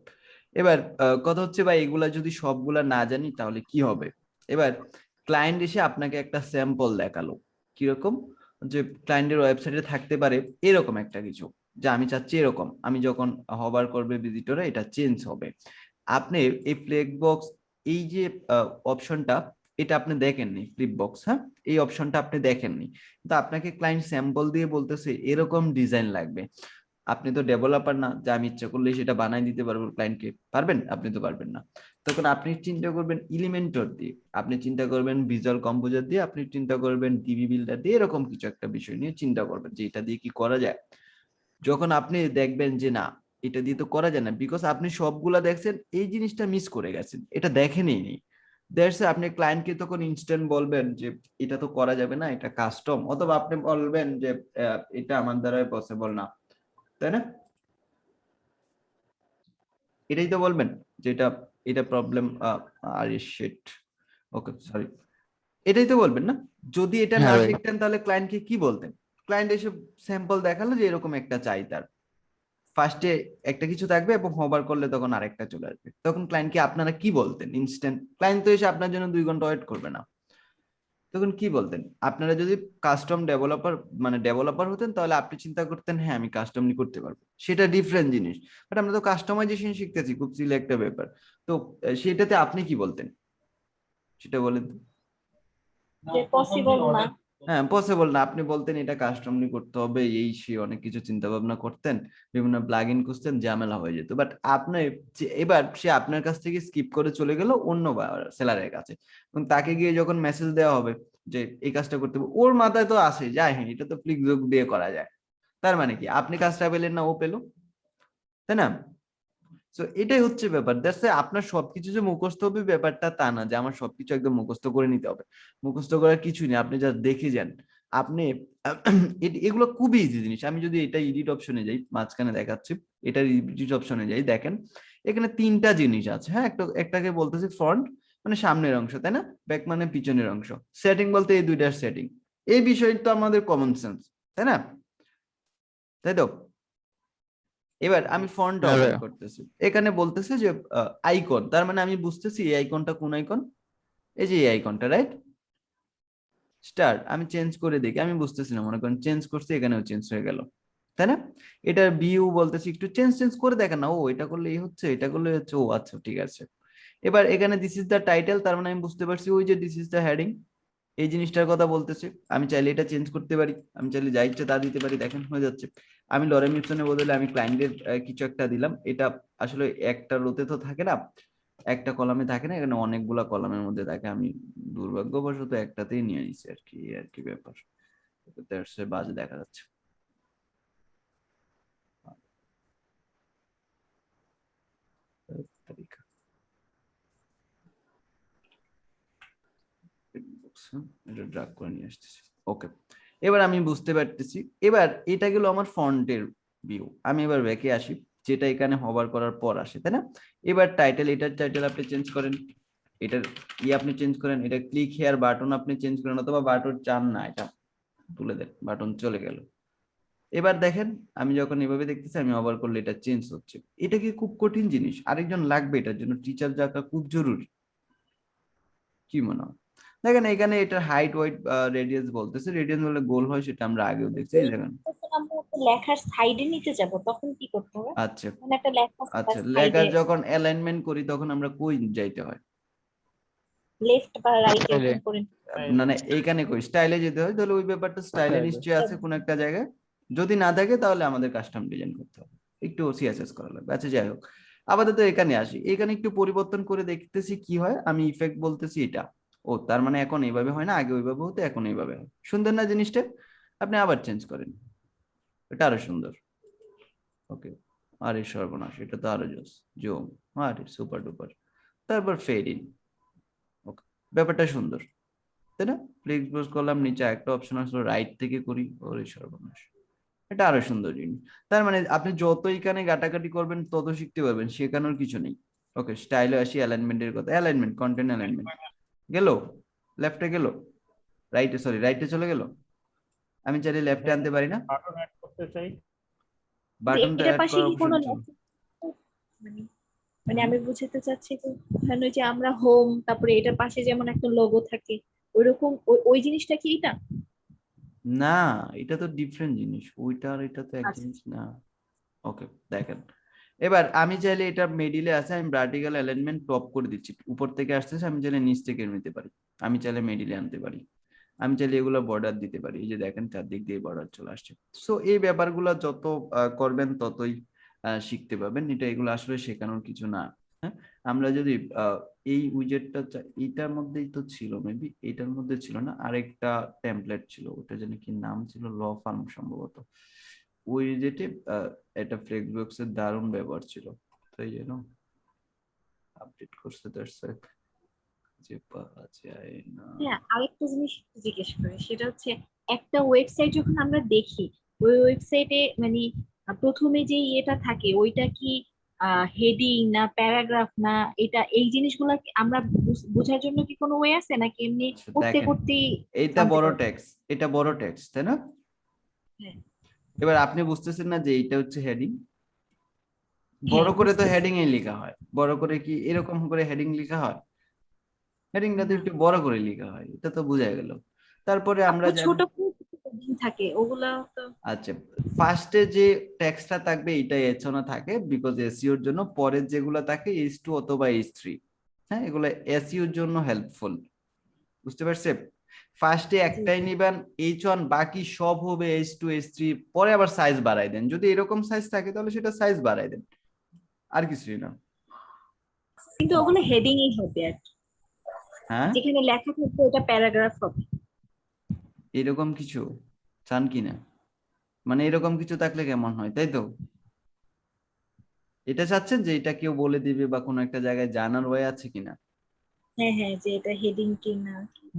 এবার কথা হচ্ছে ভাই, এগুলা যদি সবগুলা না জানি তাহলে কি হবে? এবার ক্লায়েন্ট এসে আপনাকে একটা স্যাম্পল দেখালো, কিরকম, যে ক্লায়েন্টের ওয়েবসাইটে থাকতে পারে এরকম একটা কিছু, যে আমি চাচ্ছি এরকম, আমি যখন হবার করবে ভিজিটরে এটা চেঞ্জ হবে। আপনি এই ফ্লেক বক্স, এই যে অপশনটা, এটা আপনি দেখেননি, ফ্লিপ বক্স, হ্যাঁ, এই অপশনটা আপনি দেখেননি, কিন্তু আপনাকে ক্লায়েন্ট স্যাম্পল দিয়ে বলতেছে এরকম ডিজাইন লাগবে। আপনি তো ডেভেলপার না, যে আমি ইচ্ছা করলে সেটা বানাই দিতে পারবো ক্লায়েন্টকে, পারবেন? আপনি তো পারবেন না। তখন আপনি চিন্তা করবেন এলিমেন্টর দিয়ে, আপনি চিন্তা করবেন ভিজুয়াল কম্পোজার দিয়ে, আপনি চিন্তা করবেন ডিবি বিল্ডার দিয়ে, এরকম কিছু একটা বিষয় নিয়ে চিন্তা করবেন যে এটা দিয়ে কি করা যায়। যখন আপনি দেখবেন যে না, এটা দিয়ে তো করা যায় না, বিকজ আপনি সবগুলা দেখছেন, এই জিনিসটা মিস করে গেছেন, এটা দেখেনই নি, দ্যাটস আপনি ক্লায়েন্টকে তখন ইনস্ট্যান্ট বলবেন যে এটা তো করা যাবে না, এটা কাস্টম, অথবা আপনি বলবেন যে এটা আমার দ্বারা পসিবল না, তাই না? এটাই তো বলবেন যে এটা এটা প্রবলেম। আর শিট, ওকে সরি, এটাই তো বলবেন না? যদি এটা না হ্যাঁ ভাই। শিখতেন তাহলে ক্লায়েন্টকে কি বলতেন? ক্লায়েন্ট এসে স্যাম্পল দেখালো যে এরকম একটা চাই, তার ফার্স্টে একটা কিছু থাকবে এবং হোভার করলে তখন আরেকটা চলে আসবে, তখন ক্লায়েন্টকে আপনারা কি বলতেন? ইনস্ট্যান্ট ক্লায়েন্ট তো এসে আপনার জন্য 2 ঘন্টা ওয়েট করবে না, তখন কি বলতেন? আপনারা যদি কাস্টম ডেভেলপার মানে ডেভেলপার হতেন তাহলে আপনি চিন্তা করতেন হ্যাঁ আমি কাস্টম করতে পারবো, সেটা ডিফারেন্ট জিনিস। বাট আমরা তো কাস্টমাইজেশন শিখতেছি, খুব সিলে একটা ব্যাপার। তো সেটাতে আপনি কি বলতেন সেটা বলেন তো। যে পসিবল না। হ্যাঁ পসিবল না, আপনি বলতেন এটা কাস্টমলি করতে হবে, এই সে অনেক কিছু চিন্তা ভাবনা করতেন, বিভিন্ন প্লাগইন খুঁজতেন, ঝামেলা হয়ে যেত। বাট আপনি এবার সে আপনার কাছ থেকে স্কিপ করে চলে গেল অন্য সেলারের কাছে, এবং তাকে গিয়ে যখন মেসেজ দেওয়া হবে যে এই কাজটা করতে হবে, ওর মাথায় তো আসে যায় হ্যাঁ এটা তো ফ্লিকজোক দিয়ে করা যায়, তার মানে কি আপনি কাজটা পেলেন না ও পেলো, তাই না? তো এটাই হচ্ছে ব্যাপার। দ্যাটস আপনার সবকিছু যে মুখস্থ হবে ব্যাপারটা তা না, যে আমার সবকিছু একদম মুখস্থ করে নিতে হবে, মুখস্থ করার কিছুই নেই। আপনি যা দেখে যান, আপনি এগুলো খুবই ইজি জিনিস। আমি যদি এটা এডিট অপশনে যাই, মাঝখানে দেখাচ্ছি, এটা এডিট অপশনে যাই, দেখেন এখানে 3টা জিনিস আছে। হ্যাঁ একটাকে বলতেছি ফ্রন্ট মানে সামনের অংশ, তাই না? ব্যাক মানে পিছনের অংশ। সেটিং বলতে এই দুইটার সেটিং। এই বিষয় তো আমাদের কমন সেন্স, তাই না? তাই তো? এবার আমি ফন্টটা হ্যাঁ ওপেন ভাই। করতেছি, এখানে বলতেছে যে আইকন, তার মানে আমি বুঝতেছি এই আইকনটা কোন আইকন, এই যে এই আইকনটা, রাইট? স্টার্ট আমি চেঞ্জ করে দেখি, আমি বুঝতেছি না, মনে করেন চেঞ্জ করছি, এখানেও চেঞ্জ হয়ে গেল, তাই না? এটার ভিউ বলতেছি একটু চেঞ্জ চেঞ্জ করে দেখেন না, ও এটা করলে এই হচ্ছে, এটা করলে হচ্ছে, ও আচ্ছা ঠিক আছে। এবার এখানে দিস ইজ দ্য টাইটেল, তার মানে আমি বুঝতে পারছি ওই যে দিস ইজ দ্য হেডিং, এই জিনিসটার কথা বলতেছে। আমি চাইলে এটা চেঞ্জ করতে পারি, আমি চাইলে যা ইচ্ছে তা দিতে পারি, দেখেন হয়ে যাচ্ছে। আমি লরেন ইপসনের বদলে আমি ক্লায়েন্টের কিছু একটা দিলাম, এটা আসলে একটা রোতে তো থাকে না, একটা কলামে থাকে না, এখানে অনেকগুলা কলামের মধ্যে থাকে। আমি দুর্ভাগ্যবশত একটাতেই নিয়ে নিছি আর কি ব্যাপার, বাজে দেখা যাচ্ছে। এটা ড্রাগ করে নিয়ে আসতেছি। ওকে, এবার আমি বুঝতে পারতেছি। এবার এটা গেল আমার ফন্টের ভিউ। আমি এবার ব্যাকে আসি, যেটা এখানে হভার করার পর আসে, তাই না? এবার টাইটেল, এটার টাইটেল আপনি চেঞ্জ করেন, এটার আপনি চেঞ্জ করেন, এটা ক্লিক হেয়ার বাটন আপনি চেঞ্জ করেন, অথবা বাটন চান না এটা তুলে দেন, বাটন চলে গেল। এবার দেখেন আমি যখন এভাবে দেখতেছি, আমি হভার করলে এটা চেঞ্জ হচ্ছে। এটা কি খুব কঠিন জিনিস? আরেকজন লাগবে এটার জন্য, টিচার যাকা খুব জরুরি, কি মনে হয়? দেখেন এখানে এটা হাইট ওয়েট রেডিয়াস বলতেছে, রেডিয়াস বলে গোল হয়, সেটা আমরা আগেও দেখছি। এই দেখেন আমরা একটা লেখার সাইডে নিতে যাব তখন কি করতে হবে? আচ্ছা মানে একটা লেখা আচ্ছা, সাইডে লেখার যখন অ্যালাইনমেন্ট করি তখন আমরা কই যাইতে হয়? লেফট বা রাইট তাইলে এরকম করে মানে এইখানে কই স্টাইলে যেতে হয়, তাহলে ওই ব্যাপারটা স্টাইলে নিশ্চয়ই আছে কোন একটা জায়গায়, যদি না থাকে তাহলে আমাদের কাস্টম ডিজাইন করতে হবে, একটু সিএসএস করা লাগবে। আচ্ছা যাই হোক, আপাতত এখানে আসি, এখানে একটু পরিবর্তন করে দেখতেছি কি হয়। আমি ইফেক্ট বলতেছি এটা, ও তার মানে এখন এইভাবে হয় না, আগে ওইভাবে হতো, এখন এইভাবে হয়। সুন্দর না জিনিসটা? আপনি আবার চেঞ্জ করেন, এটা আরো সুন্দর। ওকে, আরে সর্বনাশ, এটা তো আরো জোস, জুম, আরে সুপার ডুপার। তারপর ফেড ইন, ওকে, ব্যাপারটা সুন্দর, তাই না? ফ্লিক্স ব্রোজ করলাম, নিচে একটা অপশন আসলো রাইট থেকে করি, ওরে সর্বনাশ, এটা আরো সুন্দর জিনিস। তার মানে আপনি যত এখানে ঘাটাঘাটি করবেন তত শিখতে পারবেন, শেখানোর কিছু নেই। ওকে, স্টাইলে আসি, অ্যালাইনমেন্টের কথা, অ্যালাইনমেন্ট, কন্টেন্ট অ্যালাইনমেন্ট গেল, লেফটে গেল, রাইটে, সরি রাইটে চলে গেল। আমি চাইলে লেফটে আনতে পারি না? বাটন অ্যাড করতে চাই। বাটনটা এটার অ্যাড পাশে করার কি অপশন কোনো ছিল। মানে মানে আমি বুঝতে চাচ্ছি যে ধরেন ওই যে আমরা হোম, তারপরে এটার পাশে যেমন একটা লোগো থাকে, ওইরকম ওই জিনিসটা কি এটা? না, এটা তো ডিফারেন্ট জিনিস, ওইটা আর এটা তো এক আচ্ছা জিনিস না। ওকে, দেখেন এবার আমি চাইলে এটা মিডিলে আছে, আমি ভার্টিক্যাল অ্যালাইনমেন্ট টপ করে দিচ্ছি, উপর থেকে আসতেছে, আমি চাইলে নিচ থেকে নিতে পারি, আমি চাইলে মিডিলে আনতে পারি, আমি চাইলে এগুলো বর্ডার দিতে পারি। এই যে দেখেন চারদিক দিয়ে বর্ডার চলে আসছে। সো এই ব্যাপারগুলো যত করবেন ততই শিখতে পারবেন, এটা এগুলো আসলে শেখানোর কিছু না। হ্যাঁ, আমরা যদি এই উইজেটটা, এইটার মধ্যেই তো ছিল, মেবি এটার মধ্যে ছিল না, আরেকটা টেমপ্লেট ছিল, ওটা যেন কি নাম ছিল, ল ফার্ম সম্ভবত। ওই উইজেটে এটা ফ্লেক্সবক্স এর দারুণ ব্যবহার ছিল, তাই জন্য আপডেট করছে, দ্যাটস যে পাওয়া যায় না। হ্যাঁ, আরেকটা জিনিস জিজ্ঞেস করি, সেটা হচ্ছে একটা ওয়েবসাইট যখন আমরা দেখি, ওই ওয়েবসাইটে মানে প্রথমে যে ইয়েটা থাকে ওইটা কি হেডিং না প্যারাগ্রাফ না এটা এই জিনিসগুলো আমরা বোঝার জন্য কি কোনো ওয়ে আছে নাকি এমনি করতে দেখেন, করতেই এইটা জানতে বড় পারবো? টেক্সট, এটা বড় টেক্সট, তাই না? হ্যাঁ এবার আপনি বুঝতেছেন না যে এইটা হচ্ছে হেডিং? হ্যাঁ বড় করে তো বুঝতেছি। হেডিং এ লেখা হয়, বড় করে কি এরকম করে হেডিং লেখা হয়? হেডিংটা তো না একটু বড় করে লেখা হয়, এটা তো বোঝা গেল। তারপরে আমরা আপু জানি, ছোট হেডিং থাকে ওগুলা তো। আচ্ছা, ফার্স্টে যে টেক্সটটা থাকবে এটা এছাড়া থাকে বিকজ এসইওর জন্য, পরের যেগুলো থাকে H2 অথবা H3, হ্যাঁ, এগুলো এসইওর জন্য হেল্পফুল, বুঝতে পারছেন? ফার্স্টে জি একটাই নিবেন H1, বাকি সব হবে H2 H3, পরে আবার সাইজ বাড়াই দেন, যদি এরকম সাইজ থাকে তাহলে সেটা সাইজ বাড়াই দেন, আর কিছুই না। কিন্তু ওগুলো হেডিং এই হবে আর কি। হ্যাঁ, যেখানে লেখা থাকবে ওটা প্যারাগ্রাফ হবে। এরকম কিছু চান কিনা, মানে এরকম কিছু থাকলে কেমন হয়, তাই তো? এটা চাচ্ছেন যে এটা কেউ বলে দিবে বা কোনো একটা জায়গায় জানার ওয়ে আছে কিনা? হ্যাঁ হ্যাঁ যে এটা হেডিং কি না।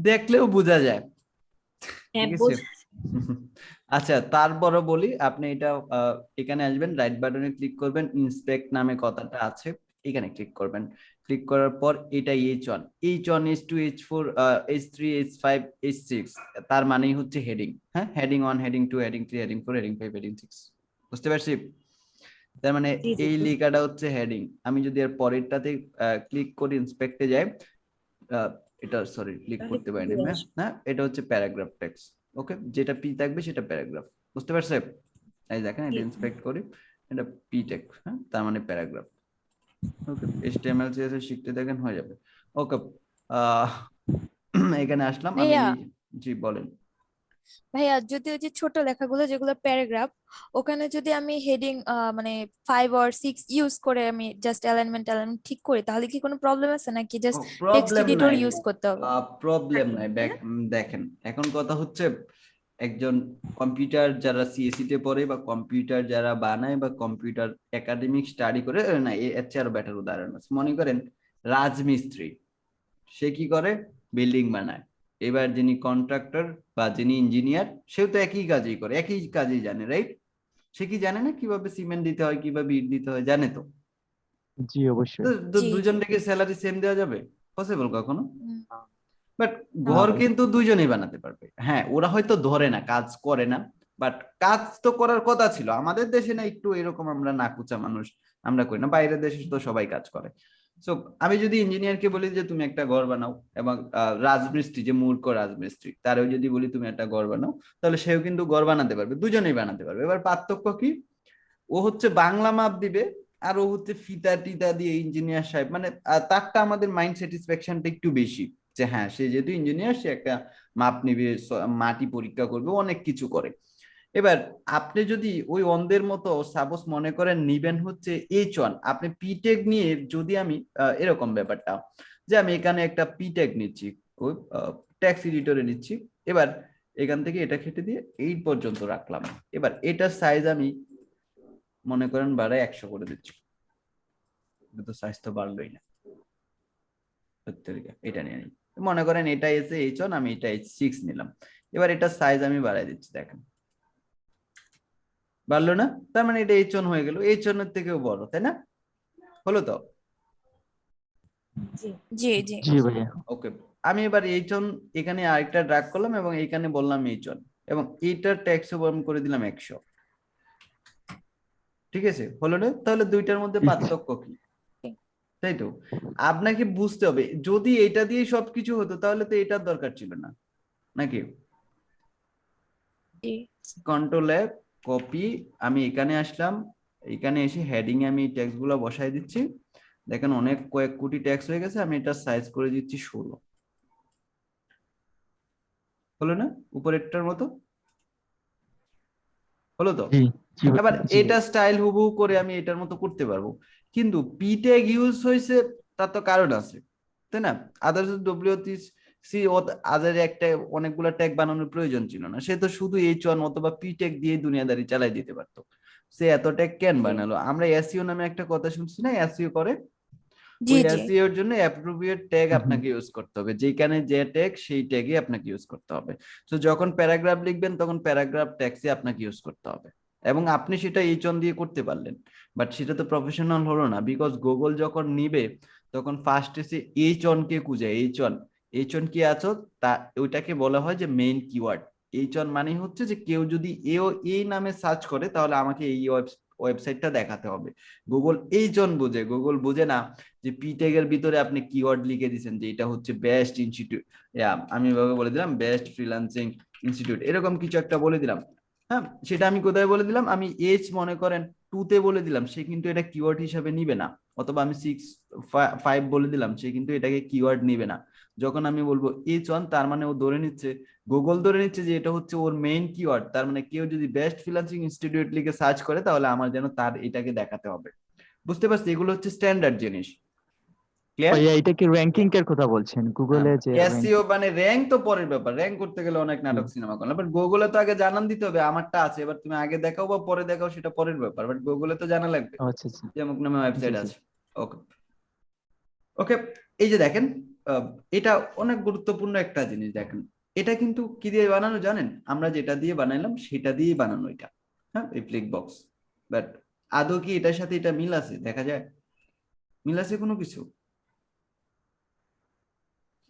দেখলেও বোঝা যায়, হ্যাঁ ঠিক আছে। বোঝা। আচ্ছা, তারপরও বলি, আপনি এটা এখানে আসবেন, রাইট বাটনে ক্লিক করবেন, ইন্সপেক্ট নামে কথাটা আছে, এখানে ক্লিক করবেন। ক্লিক করার পর এটা H1, H1 H2 H4 H3 H5 H6, তার মানেই হচ্ছে হেডিং। হ্যাঁ, heading 1 heading 2 heading 3 heading 4 heading 5 heading 6, বুঝতে পারছি? তার মানে জি জি এই লেখাটা হচ্ছে হেডিং। আমি যদি এর পরেরটাতে ক্লিক করি, ইন্সপেক্টে যাই, এটা সরি ক্লিক তাহলে করতে কি পারিনি, হ্যাঁ আসবে? হ্যাঁ, এটা হচ্ছে প্যারাগ্রাফ টেক্সট। ওকে, যেটা পি থাকবে সেটা প্যারাগ্রাফ, বুঝতে পারছেন? এই দেখেন, জি এটা ইন্সপেক্ট করি, এটা পি টেক্সট, হ্যাঁ, তার মানে প্যারাগ্রাফ। ওকে, HTML CSS শিখতে দেখেন হয়ে যাবে। ওকে, আহ এখানে আসলাম আমি। ভাইয়া জি বলেন। ভাইয়া যদি ওই যে ছোট লেখাগুলো যেগুলো প্যারাগ্রাফ, ওখানে যদি আমি হেডিং মানে 5 or 6 ইউজ করে আমি জাস্ট অ্যালাইনমেন্ট ঠিক করি, তাহলে কি কোনো প্রবলেম আছে নাকি জাস্ট টেক্সট প্রবলেম এডিটর নাই, ইউজ করতে হবে? প্রবলেম থাকে নাই। তাই না? দেখেন, এখন কথা হচ্ছে, একজন কম্পিউটার যারা সিএসসি তে পড়ে বা কম্পিউটার যারা বানায় বা কম্পিউটার একাডেমিক স্টাডি করে, না এর চেয়ে আরো বেটার উদাহরণ আছে, মনে করেন রাজমিস্ত্রি, সে কি করে? বিল্ডিং বানায়। এবার যিনি কন্ট্রাক্টর বা যিনি ইঞ্জিনিয়ার, সেও তো একই কাজই করে, একই কাজই জানে, রাইট? সে কি জানে না কিভাবে সিমেন্ট দিতে হয়, কিভাবে ইট দিতে হয়? জানে তো। জি অবশ্যই। তো জি জি। দুজনকে স্যালারি সেম দেওয়া যাবে? পসিবল কখনো? উম, বাট না ঘর ভাই। কিন্তু দুইজনেই বানাতে পারবে। হ্যাঁ, ওরা হয়তো ধরে না, কাজ করে না, বাট কাজ তো করার কথা ছিল। আমাদের দেশে না একটু এরকম, আমরা নাকুচা মানুষ, আমরা করি না, বাইরের দেশে তো সবাই কাজ করে। সো আমি যদি ইঞ্জিনিয়ারকে বলি যে তুমি একটা ঘর বানাও, এবং রাজমিস্ত্রি, যে মূর্খ রাজমিস্ত্রি, তারও যদি বলি তুমি একটা ঘর বানাও, তাহলে সেও কিন্তু ঘর বানাতে পারবে, দুজনেই বানাতে পারবে। এবার পার্থক্য কি? ও হচ্ছে বাংলা মাপ দিবে, আর ও হচ্ছে ফিতা টিতা দিয়ে ইঞ্জিনিয়ার সাহেব, মানে তারটা আমাদের মাইন্ড স্যাটিসফ্যাকশনটা একটু বেশি, যে হ্যাঁ সে যেহেতু ইঞ্জিনিয়ার, সে একটা মাপ নিবে, মাটি পরীক্ষা করবে, অনেক কিছু করে। এবার আপনি যদি ওই অন্ধের মতো সাপোজ মনে করেন নিবেন হচ্ছে H1, আপনি পিটেক নিয়ে, যদি আমি এরকম ব্যাপারটা, যে আমি এখানে একটা পিটেক নিচ্ছি, ট্যাক্স এডিটরে নিচ্ছি, এবার এখান থেকে এটা কেটে দিয়ে এই পর্যন্ত রাখলাম, এবার এটার সাইজ আমি মনে করেন বাড়ায় 100 করে দিচ্ছি, কিন্তু সাইজ তো বাড়লোই না, এটা নিয়ে নিই। মনে করেন এটা এসে H1, আমি এটা H6 নিলাম, এবার এটার সাইজ আমি বাড়াই দিচ্ছি, দেখেন বাড়লো না? তার মানে এটা H1 হয়ে গেল, H1 এর থেকেও বড়, তাই না? হলো তো? জি জি জি। জি ভাইয়া। ওকে, আমি এবার H1 এখানে আরেকটা ড্র্যাগ করলাম এবং এইখানে বললাম H1, এবং এইটার ট্যাক্স আমি করে দিলাম 100। ঠিক আছে, হলো না? তাহলে দুইটার মধ্যে জি পার্থক্য কি? তাই তো, আপনাকে বুঝতে হবে, যদি এটা দিয়ে সবকিছু হতো তাহলে তো এটার দরকার ছিল না, নাকি? জি কন্ট্রোল এফ, কপি, আমি এখানে আসলাম, এখানে এসে হেডিং এ আমি ট্যাক্স গুলো বসাই দিচ্ছি, দেখেন অনেক কয়েক কোটি ট্যাক্স হয়ে গেছে, আমি এটা সাইজ করে দিচ্ছি 16, হলো না? উপরেরটার মতো, হলো তো? জি জি এবার ভাইয়া, জি। এটা স্টাইল হুবহু করে আমি এটার মতো করতে পারবো, কিন্তু পি ট্যাগ ইউজ হয়েছে, তার তো কারণ আছে, তাই না? আদার্স ডব্লিউসি আদার একটা অনেকগুলো ট্যাগ বানানোর প্রয়োজন ছিল না, সে তো শুধু H1 অথবা পি ট্যাগ দিয়ে দুনিয়াদারি চালাই দিতে পারতো। সে এত ট্যাগ কেন জি বানালো? আমরা এসইও নামে একটা কথা শুনছি না, এসইও করে, জি ওই জি। এসইও এর জন্য অ্যাপ্রোপ্রিয়েট ট্যাগ হুম, হুম। আপনাকে ইউজ করতে হবে, যেখানে যে ট্যাগ সেই ট্যাগই আপনাকে ইউজ করতে হবে। তো যখন প্যারাগ্রাফ লিখবেন তখন প্যারাগ্রাফ ট্যাগসই আপনাকে ইউজ করতে হবে, এবং আপনি সেটা এইচ অন দিয়ে করতে পারলেন, বাট সেটা তো প্রফেশনাল হলো না, বিকজ গুগল যখন নিবে তখন ফার্স্ট এসে এইচ অন কে খুঁজে, এইচ অন কি আছো তা ওইটাকে বলা হয় যে মেইন কিওয়ার্ড। এইচ অন মানে হচ্ছে যে কেউ যদি এই নামে সার্চ করে তাহলে আমাকে এই ওয়েবসাইটটা দেখাতে হবে। গুগল এইচ অন বুঝে, গুগল বুঝে না যে পিটেগ এর ভিতরে আপনি কিওয়ার্ড লিখে দিয়েছেন যে এটা হচ্ছে বেস্ট ইনস্টিটিউট, আমি এভাবে বলে দিলাম বেস্ট ফ্রিল্যান্সিং ইনস্টিটিউট, এরকম কিছু একটা বলে দিলাম। হ্যাঁ, সেটা আমি কোথায় বলে দিলাম, আমি এইচ মনে করেন 2 তে বলে দিলাম, সে কিন্তু এটা কিওয়ার্ড হিসাবে নিবে না। অথবা আমি 6 5 বলে দিলাম, সে কিন্তু এটাকে কিওয়ার্ড নিবে না। যখন আমি বলবো এইচ ওয়ান, তার মানে ও ধরে নিচ্ছে, গুগল ধরে নিচ্ছে যে এটা হচ্ছে ওর মেইন কিওয়ার্ড, তার মানে কেউ যদি বেস্ট ফ্রিল্যান্সিং ইনস্টিটিউট লিখে সার্চ করে তাহলে আমার যেন তার এটাকে দেখাতে হবে। বুঝতে পারছি? এগুলো হচ্ছে স্ট্যান্ডার্ড জিনিস। ক্লিয়ার? ভাইয়া এটা কি র্যাঙ্কিং এর কথা বলছেন গুগলে যে এসইও মানে র্যাঙ্ক তো পরের ব্যাপার, র্যাঙ্ক করতে গেলে অনেক নাটক সিনেমা করলাম, বাট গুগলে তো আগে জানান দিতে হবে আমারটা আছে, এবার তুমি আগে দেখাও বা পরে দেখাও সেটা পরের ব্যাপার, বাট গুগলে তো জানা লাগবে আচ্ছা আচ্ছা যে অমুক নামে ওয়েবসাইট জি, জি। আছে। ওকে ওকে, এই যে দেখেন, এটা অনেক গুরুত্বপূর্ণ একটা জিনিস। দেখেন এটা কিন্তু কি দিয়ে বানানো জানেন? আমরা যেটা দিয়ে বানাইলাম সেটা দিয়েই বানানো এটা, হ্যাঁ, এই ফ্লিক বক্স। বাট আদৌ কি এটার সাথে এটা মিল আছে? দেখা যায় মিল আছে কোনো কিছু?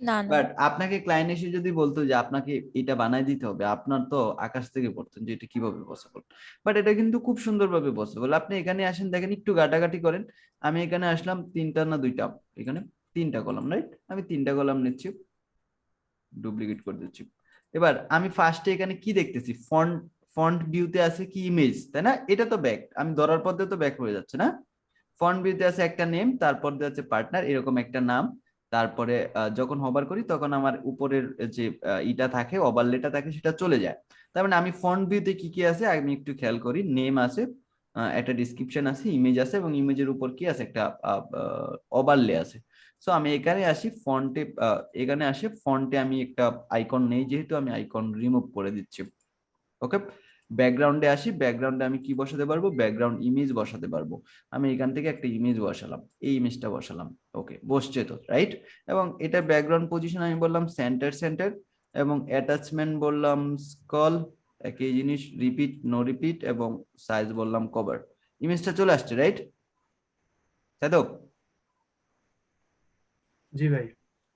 না না। বাট আপনাকে ক্লায়েন্ট এসে যদি বলতো যে আপনাকে এটা বানাই দিতে হবে, আপনার তো আকাশ থেকে পড়তেন যে এটা কিভাবে পসিবল। বাট এটা কিন্তু খুব সুন্দরভাবে পসিবল। আপনি এখানে আসেন, দেখেন একটু ঘাটাঘাটি করেন। আমি এখানে আসলাম, 3টা না 2টা, এখানে 3টা কলাম, রাইট? আমি 3টা কলাম নিচ্ছি, ডুপ্লিকেট করে দিচ্ছি। এবার আমি ফার্স্টে এখানে কি দেখতেছি, ফন্ট ফন্ট ভিউতে আছে কি ইমেজ, তাই না? এটা তো ব্যাক, আমি ধরার পর তো ব্যাক হয়ে যাচ্ছে না? ফন্ট ভিউতে আছে একটা নেম, তারপর দিয়ে আছে পার্টনার, এরকম একটা নাম। তারপরে যখন হবার করি তখন আমার উপরের যে ইটা থাকে, ওভারলেটা থাকে, সেটা চলে যায়। তার মানে আমি ফন্ট ভিউতে কি কি আছে আমি একটু খেয়াল করি। নেম আছে, একটা ডিসক্রিপশন আছে, ইমেজ আছে, এবং ইমেজের উপর কি আছে, একটা ওভারলে আছে। সো আমি এখানে আসি ফন্টে, এখানে আসে ফন্টে আমি একটা আইকন নেই, যেহেতু আমি আইকন রিমুভ করে দিচ্ছি। ওকে, ব্যাকগ্রাউন্ডে আসি, ব্যাকগ্রাউন্ডে আমি কি বসাতে পারবো, ব্যাকগ্রাউন্ড ইমেজ বসাতে পারবো। আমি এখান থেকে একটা ইমেজ বসালাম, এই ইমেজটা বসালাম। ওকে, বসছে তো, রাইট? এবং এটা ব্যাকগ্রাউন্ড পজিশন আমি বললাম সেন্টার সেন্টার, এবং অ্যাটাচমেন্ট বললাম স্কল, একই জিনিস, রিপিট নো রিপিট, এবং সাইজ বললাম কভার। ইমেজটা চলে আসছে, রাইট? তাই তো? জি ভাই।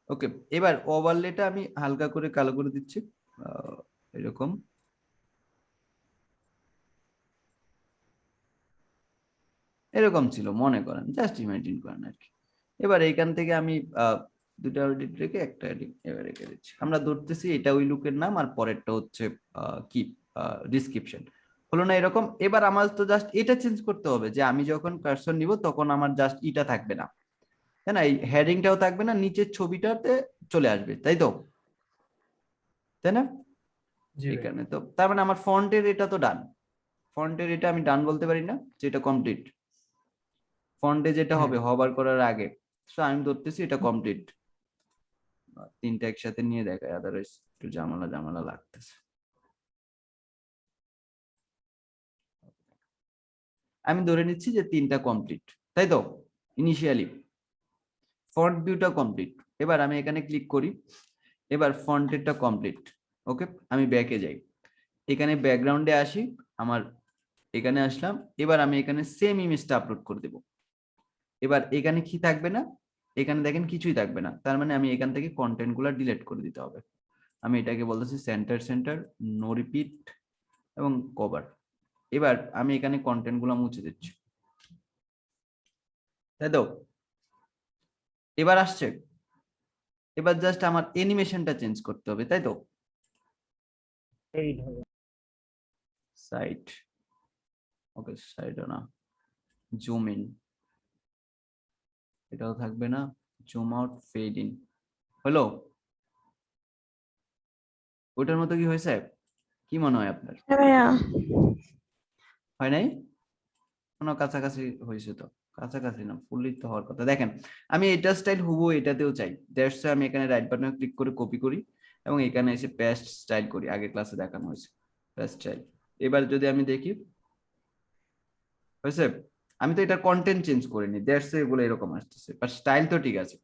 ওকে, এবার ওভারলেটা আমি হালকা করে কালো করে দিচ্ছি, এরকম। এরকম ছিল মনে করেন, জাস্ট ইমাজিন করেন আর কি। এবার এইখান থেকে আমি দুটো এডিট রেখে একটা এডিট এবার রেখে দিচ্ছি। আমরা ধরতেছি এটা ওই লুকের নাম, আর পরেরটা হচ্ছে কি ডিসক্রিপশন। হলো না এরকম? এবার আমার তো জাস্ট এটা চেঞ্জ করতে হবে যে আমি যখন কার্সর নিব তখন আমার জাস্ট এটা থাকবে না, তাই না? এই হেডিংটাও থাকবে না, নিচের ছবিটাতে চলে আসবে, তাই তো? তাই না? জি ভাই। এখানে তো তার মানে আমার ফন্টের এটা তো ডান, ফন্টের এটা আমি ডান বলতে পারি না, যেটা কমপ্লিট। ফন্টে যেটা হবে হবার করার আগে, সো আমি ধরতেছি এটা কমপ্লিট। 3টা একসাথে নিয়ে দেখায়, আদারওয়াইজ একটু ঝামেলা ঝামেলা লাগতেছে। আমি ধরে নিচ্ছি যে 3টা কমপ্লিট, তাই তো? ইনিশিয়ালি ফন্ট ভিউটা কমপ্লিট। এবার আমি এখানে ক্লিক করি, এবার ফন্টেরটা কমপ্লিট। ওকে, আমি ব্যাকে যাই, এখানে ব্যাকগ্রাউন্ডে আসি, আমার এখানে আসলাম। এবার আমি এখানে সেম ইমেজটা আপলোড করে দেব। এবার এখানে কি থাকবে না, এখানে দেখেন কিছুই থাকবে না, তার মানে আমি এখান থেকে কন্টেন্ট গুলা ডিলিট করে দিতে হবে। আমি এটাকে বলতেছি সেন্টার সেন্টার, নো রিপিট, এবং কভার। এবার আমি এখানে কন্টেন্ট গুলা মুছে দিচ্ছি, তাই তো? এবার আসছে, এবার জাস্ট আমার অ্যানিমেশনটা চেঞ্জ করতে হবে, তাই তো? সাইড, ওকে, সাইড না, জুম ইন, এটাও থাকবে না, জুম আউট, ফেড ইন। হলো? ওটার মতো কি হয়েছে? কি মনে হয় আপনার? হ্যাঁ ভাইয়া। হয় নাই? কোনো কাছাকাছি হয়েছে তো? কাছাকাছি না, ফুললি তো হওয়ার কথা। দেখেন আমি এটা স্টাইল হুবহু এটাতেও চাই, দ্যাটস আমি এখানে রাইট বাটনে ক্লিক করে কপি করি, এবং এখানে এসে পেস্ট স্টাইল করি, আগে ক্লাসে দেখানো হয়েছে পেস্ট স্টাইল। এবার যদি আমি দেখি হয়েছে, আমি তো এটা কন্টেন্ট চেঞ্জ করিনি, দ্যাটস এগুলো এরকম আসতেছে, বাট স্টাইল তো ঠিক আছে।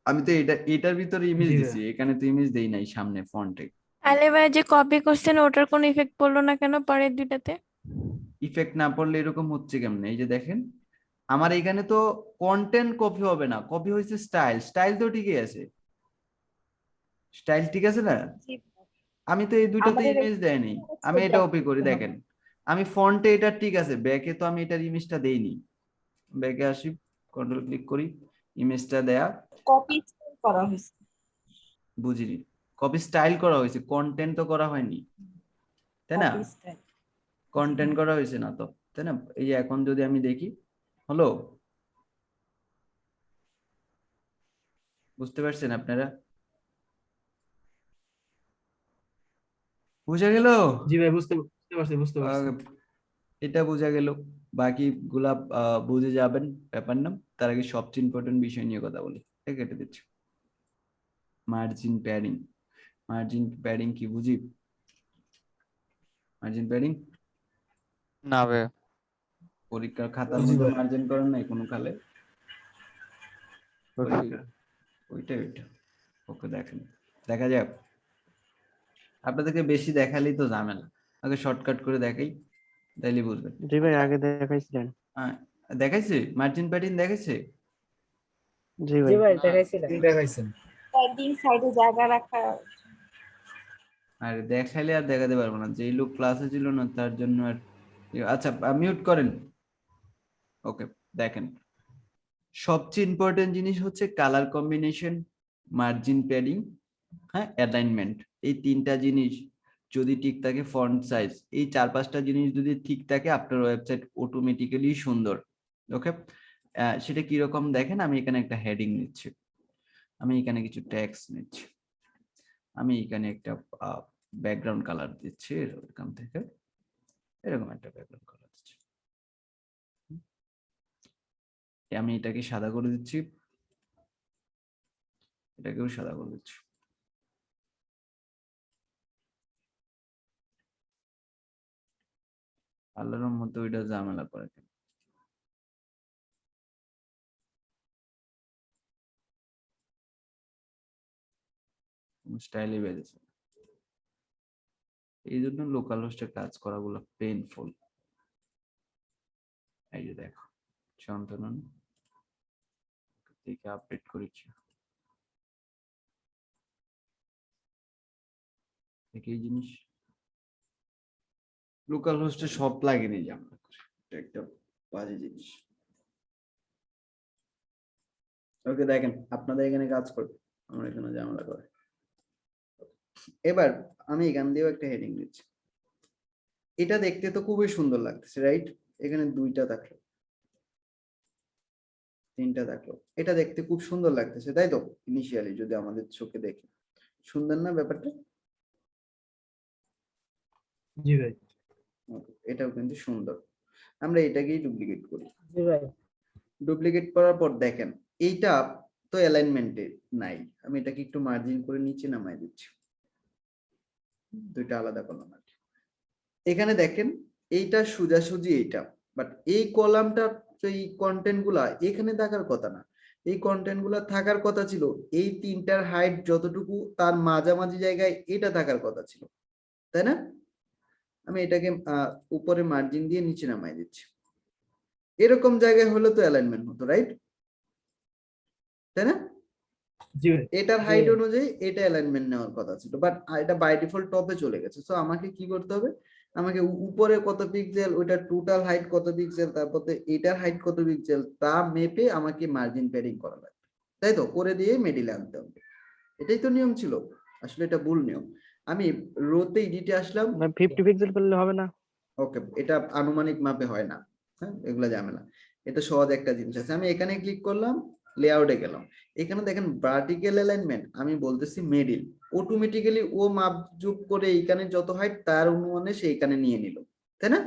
আমি তো এটার ভিতরে ইমেজ জি দিছি, এখানে তো ইমেজ দেই নাই সামনে ফন্টে। তাহলে ভাই যে কপি করছেন ওটার কোনো ইফেক্ট পড়লো না কেন পরের দুইটাতে? ইফেক্ট না পড়লে এরকম হচ্ছে কেমনে? এই যে দেখেন, আমার এখানে তো কন্টেন্ট কপি হবে না, কপি হয়েছে স্টাইল। স্টাইল তো ঠিকই আছে, স্টাইল ঠিক আছে না? জি, আমি তো এই দুইটাতে আমাদের ইমেজ দেয়নি। আমি এটা ওপি করি, দেখেন আমি ফন্টে এটা ঠিক আছে, ব্যাকে তো আমি এটার ইমেজটা দেইনি। ব্যাকে আসি, কন্ট্রোল ক্লিক করি, ইমেজটা দেয়া কপি করা হয়েছে। বুঝিনি। কপি স্টাইল করা হয়েছে, কন্টেন্ট তো করা হয়নি, তাই না? Copy style. কন্টেন্ট করা হয়েছে না তো, তাই না? এই যে এখন যদি আমি দেখি, হলো, বুঝতে পারছেন আপনারা? বুঝা গেল? জি ভাই, বুঝতে পারছি। এটা বোঝা গেল, বাকি গুলা বুঝে যাবেন, ব্যাপার না। তার আগে সবচেয়ে ইম্পর্টেন্ট বিষয় নিয়ে কথা বলি, কেটে দিচ্ছি। Margin padding. মার্জিন প্যাডিং কি বুঝি? মার্জিন প্যাডিং না ভাই, পরীক্ষার খাতার মধ্যে মার্জিন করেন নাই কোনো কালে? ওইটা ওইটা ওকে, দেখেন, দেখা যাক। আপনাদেরকে বেশি দেখালেই তো ঝামেলা, আগে শর্টকাট করে দেখাই, তাইলে বুঝবেন। জি ভাই, আগে দেখাইছিলেন। হ্যাঁ, দেখাইছে, মার্জিন প্যাডিং দেখাইছে। জি ভাই দেখাইছিলেন। প্যাডিং সাইডে জায়গা রাখা। আর দেখাইলে আর দেখাতে পারবো না, যেই লোক ক্লাসে ছিল না তার জন্য আর। আচ্ছা, মিউট করেন। ওকে, দেখেন, সবচেয়ে ইম্পর্টেন্ট জিনিস হচ্ছে কালার কম্বিনেশন, মার্জিন প্যাডিং, হ্যাঁ, অ্যালাইনমেন্ট। এই তিনটা জিনিস যদি ঠিক থাকে, ফন্ট সাইজ, এই 4-5টা জিনিস যদি ঠিক থাকে, আপনার ওয়েবসাইট অটোমেটিক্যালি সুন্দর। ওকে, সেটা কিরকম দেখেন, আমি এখানে একটা হেডিং নিচ্ছি, আমি এখানে কিছু ট্যাক্স নিচ্ছি, আমি এখানে একটা ব্যাকগ্রাউন্ড কালার দিচ্ছি, এরকম থেকে এরকম একটা ব্যাকগ্রাউন্ড কালার দিচ্ছি, আমি এটাকে সাদা করে দিচ্ছি, এটাকেও সাদা করে দিচ্ছি। আল্লাহর মতো ওইটা ঝামেলা করে কেন? স্টাইলে বেড়েছে, এই জন্য লোকাল হোস্টে কাজ করা গুলো পেইনফুল। এই যে দেখো, শান্তনন থেকে আপডেট করেছি, একই জিনিস লোকাল হোস্টে সব লাগেনি ঝামেলা করে, এটা একটা বাজে জিনিস। ওকে, দেখেন আপনাদের এখানে কাজ করবে, আমার এখানে ঝামেলা করে। এবার আমি এখান দিয়েও একটা হেডিং দিচ্ছি, এটা দেখতে তো খুবই সুন্দর লাগতেছে, রাইট? এখানে 2টা থাকলো, 3টা থাকলো, এটা দেখতে খুব সুন্দর লাগতেছে, তাই তো? ইনিশিয়ালি যদি আমাদের চোখে দেখি, সুন্দর না ব্যাপারটা? জি ভাই। এটাও কিন্তু সুন্দর। আমরা এটাকেই ডুপ্লিকেট করি। জি ভাই। ডুপ্লিকেট করার পর দেখেন, এইটা তো অ্যালাইনমেন্টে নাই, আমি এটাকে একটু মার্জিন করে নিচে নামাই দিচ্ছি, 2টা আলাদা করলাম। এখানে দেখেন, এইটা সোজাসুজি এইটা, বাট এই কলামটা, এই কন্টেন্ট গুলা এখানে থাকার কথা না, এই কন্টেন্ট গুলা থাকার কথা ছিল এই 3টার হাইট যতটুকু, তার মাঝামাঝি জায়গায় এটা থাকার কথা ছিল, তাই না? আমি এটাকে উপরে মার্জিন দিয়ে নিচে নামাই দিচ্ছি, এরকম জায়গায় হলে তো অ্যালাইনমেন্ট হতো, রাইট? তাই না? জি ভাই। এটার হাইট অনুযায়ী এটা অ্যালাইনমেন্ট নেওয়ার কথা ছিল, বাট এটা বাই ডিফল্ট টপে চলে গেছে। সো আমাকে কি করতে হবে, আমাকে উপরে কত পিক্সেল, ওইটা টোটাল হাইট কত পিক্সেল, তারপর এটার হাইট কত পিক্সেল, তা মেপে আমাকে মার্জিন প্যাডিং করা লাগবে, তাই তো? করে দিয়ে মিডিলে আনতে হবে, এটাই তো নিয়ম ছিল। আসলে এটা ভুল নিয়ম। আমি রোতে এডিটে আসলাম, 50 পিক্সেল পেলে হবে না? ওকে, এটা আনুমানিক মাপে হয় না, হ্যাঁ, এগুলা ঝামেলা। এটা সহজ একটা জিনিস আছে, আমি এখানে ক্লিক করলাম, লেআউটে গেলাম, এখানে দেখেন ভার্টিক্যাল অ্যালাইনমেন্ট, আমি বলতেছি মিডিল, অটোমেটিক্যালি ও মাপ যোগ করে এইখানে যত হাইট তার অনুমানে সে এখানে নিয়ে নিল, তাই না?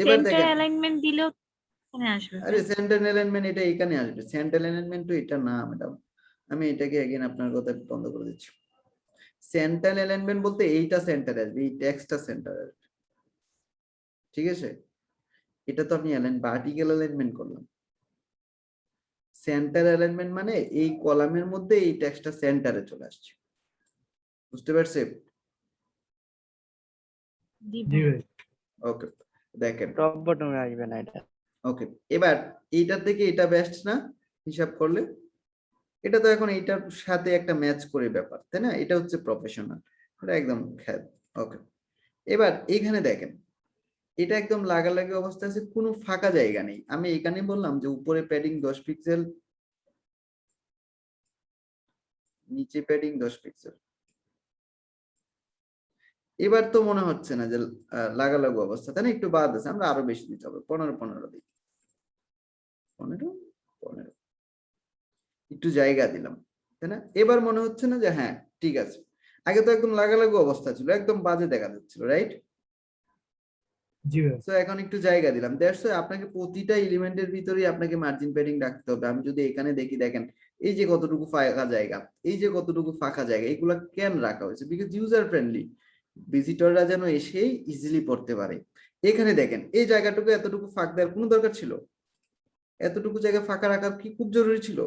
এবার সেন্টার দেখেন, অ্যালাইনমেন্ট দিলেও এখানে আসবে। আরে সেন্টার অ্যালাইনমেন্ট এটা এখানে আসবে, সেন্টার অ্যালাইনমেন্ট তো এটা না ম্যাডাম। আমি এটাকে এগেইন আপনার কথা বন্ধ করে দিচ্ছি। সেন্টার অ্যালাইনমেন্ট বলতে এইটা সেন্টার আসবে, এই টেক্সটটা সেন্টার আসবে, ঠিক আছে? এটা তো আমি ভার্টিক্যাল অ্যালাইনমেন্ট করলাম, সেন্টার অ্যালাইনমেন্ট মানে এই কলামের মধ্যে এই টেক্সটটা সেন্টারে চলে আসছে, বুঝতে পারছে? জি জি ভাইয়া। ভাই ওকে, দেখেন টপ বটমে আসবে না এটা। ওকে, এবার এইটা থেকে এটা বেস্ট না হিসাব করলে? এটা তো এখন এইটার সাথে একটা ম্যাচ করে ব্যাপার, তাই না? এটা হচ্ছে প্রফেশনাল, এটা একদম খ্যাত। ওকে, এবার এইখানে দেখেন এটা একদম লাগালাগি অবস্থা আছে, কোনো ফাঁকা জায়গা নেই। আমি এখানে বললাম যে উপরে প্যাডিং 10 পিক্সেল, নিচে প্যাডিং 10 পিক্সেল। এবার তো মনে হচ্ছে না যে লাগালাগি অবস্থা, তাই না? একটু বাদ আছে, আমরা আরো বেশি দিতে হবে, 15 দিই, 15 একটু জায়গা দিলাম, তাই না? এবার মনে হচ্ছে না যে হ্যাঁ ঠিক আছে? আগে তো একদম লাগালাগি অবস্থা ছিল, একদম বাজে দেখা যাচ্ছিল, রাইট? জি ভাই। তো এখন একটু জায়গা দিলাম, দ্যাটস ওয়াই আপনাকে প্রতিটা এলিমেন্টের ভিতরেই আপনাকে মার্জিন প্যাডিং রাখতে হবে। আমি যদি এখানে দেখি, দেখেন এই যে কতটুকু ফাঁকা জায়গা, এই যে কতটুকু ফাঁকা জায়গা, এগুলা কেন রাখা হয়েছে? বিকজ ইউজার ফ্রেন্ডলি, ভিজিটররা যেন এসেই ইজিলি পড়তে পারে। এখানে দেখেন এই জায়গাটুকু এতটুকু ফাঁক দেওয়ার কোনো দরকার ছিল? এতটুকু জায়গা ফাঁকা রাখা কি খুব জরুরি ছিল?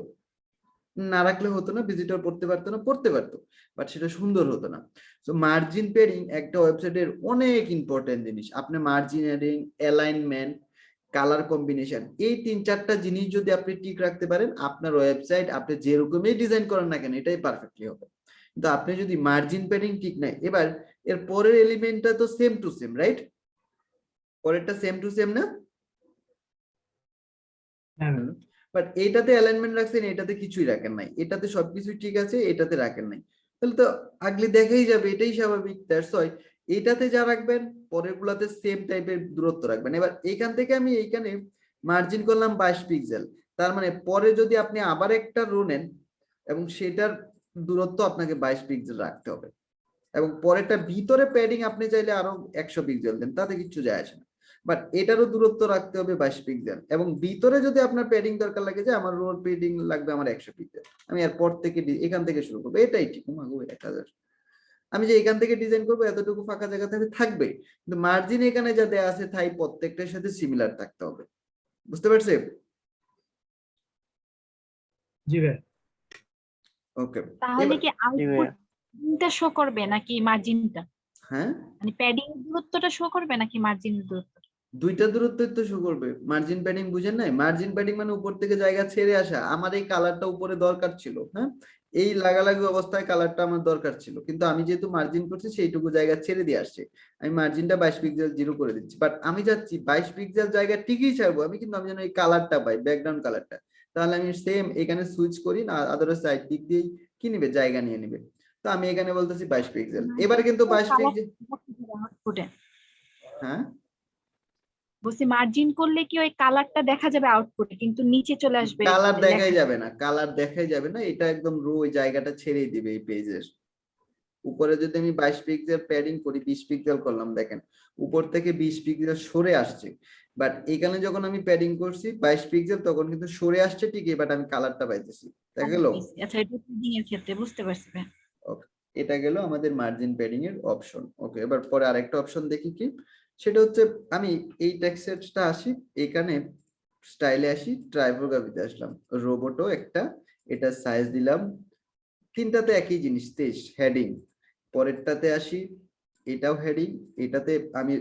না রাখলে হতো না, ভিজিটর পড়তে পারতো না? পড়তে পারতো, বাট সেটা সুন্দর হতো না। সো মার্জিন পেয়ারিং একটা ওয়েবসাইটের অনেক ইম্পর্টেন্ট জিনিস। আপনি margin pairing, alignment, colour combination, এই 3-4টা জিনিস যদি আপনি ঠিক রাখতে পারেন, আপনার ওয়েবসাইট আপনি যেরকমই ডিজাইন করেন না কেন এটাই পারফেক্টলি হবে। কিন্তু আপনি যদি মার্জিন পেয়ারিং ঠিক নাই, এবার এর পরের এলিমেন্টটা তো সেম টু সেম, রাইট? পরেরটা সেম টু সেম না? হ্যাঁ বাট এইটাতে অ্যালাইনমেন্ট রাখছেন, এটাতে কিছুই রাখেন নাই, এটাতে সবকিছু ঠিক আছে, এটাতে রাখেন নাই, তাহলে তো আগলি দেখাই যাবে, এটাই স্বাভাবিক। দ্যাটস ওয়াই এটাতে যা রাখবেন পরের গুলাতে সেম টাইপের দূরত্ব রাখবেন। এবার এইখান থেকে আমি এইখানে মার্জিন করলাম 22 পিক্সেল, তার মানে পরে যদি আপনি আবার একটা রো নেন এবং সেটার দূরত্ব আপনাকে 22 পিক্সেল রাখতে হবে, এবং পরেরটা ভিতরে প্যাডিং আপনি চাইলে আরো 100 পিক্সেল দেন, তাতে কিচ্ছু যায় আসে না। বাট এটারও দূরত্ব রাখতে হবে 22 পিক্সেল, এবং ভিতরে যদি আপনার প্যাডিং দরকার লাগে যে আমার রোড প্যাডিং লাগবে আমার 100 পিক্সেল, আমি এরপর থেকে এখান থেকে শুরু করবো, এটাই ঠিক। 1000 আমি যে এখান থেকে ডিজাইন করবো এতটুকু ফাঁকা জায়গা থাকবে, কিন্তু মার্জিন এখানে যা দেয়া আছে তাই প্রত্যেকটার সাথে সিমিলার থাকতে হবে। বুঝতে পারছি? জি ভাই। ওকে, তাহলে কি আউটপুটটা শো করবে নাকি মার্জিনটা? হ্যাঁ মানে প্যাডিং দূরত্বটা শো করবে নাকি মার্জিনের দূরত্ব? দুইটা দূরত্বই তো শো করবে। মার্জিন প্যাডিং বুঝেন নাই? মার্জিন প্যাডিং মানে উপর থেকে জায়গা ছেড়ে আসা। আমার এই কালারটা উপরে দরকার ছিল, হ্যাঁ, এই লাগালাগি অবস্থায় কালারটা আমার দরকার ছিল, কিন্তু আমি যেহেতু মার্জিন করছি সেইটুকু জায়গা ছেড়ে দিয়ে আসছে, আমি মার্জিনটা 22 পিক্সেল জিরো করে দিচ্ছি। বাট আমি যাচ্ছি 22 পিক্সেল জায়গা ঠিকই ছাড়বো আমি, কিন্তু আমি যেন এই কালারটা পাই, ব্যাকগ্রাউন্ড কালারটা। তাহলে আমি সেম এখানে সুইচ করি না, আদার সাইড দিক দিয়েই কি নিবে, জায়গা নিয়ে নিবে। তো আমি এখানে বলতেছি 22 পিক্সেল, এবারে কিন্তু 22 পিক্সেল, আউটপুটে হ্যাঁ বলছি মার্জিন করলে কি ওই কালারটা দেখা যাবে আউটপুটে, কিন্তু নিচে চলে আসবে কালার লেখা। দেখাই যাবে না, কালার দেখাই যাবে না, এটা একদম রো ওই জায়গাটা ছেড়েই দিবে। এই পেজের উপরে যদি আমি 22 পিক্সেল প্যাডিং করি, 20 পিক্সেল করলাম, দেখেন উপর থেকে 20 পিক্সেল সরে আসছে, বাট এখানে যখন আমি প্যাডিং করছি 22 পিক্সেল তখন কিন্তু সরে আসছে ঠিকই, বাট আমি কালারটা পাইতেছি। দেখা গেল? আচ্ছা, এটা প্যাডিং এর ক্ষেত্রে বুঝতে পারছি। ওকে, এটা গেল আমাদের মার্জিন প্যাডিং এর অপশন। ওকে, এবার পরে আরেকটা অপশন দেখি কি, সেটা হচ্ছে আমি এই টেক্সটটা আসি, এখানে স্টাইলে আসি, ট্রাইপোগ্রাফিতে আসলাম, রোবটও একটা, এটা সাইজ দিলাম, তিনটাতে একই জিনিস 23 হেডিং। পরেরটাতে আসি, এটাও হেডিং, এটাতে আমি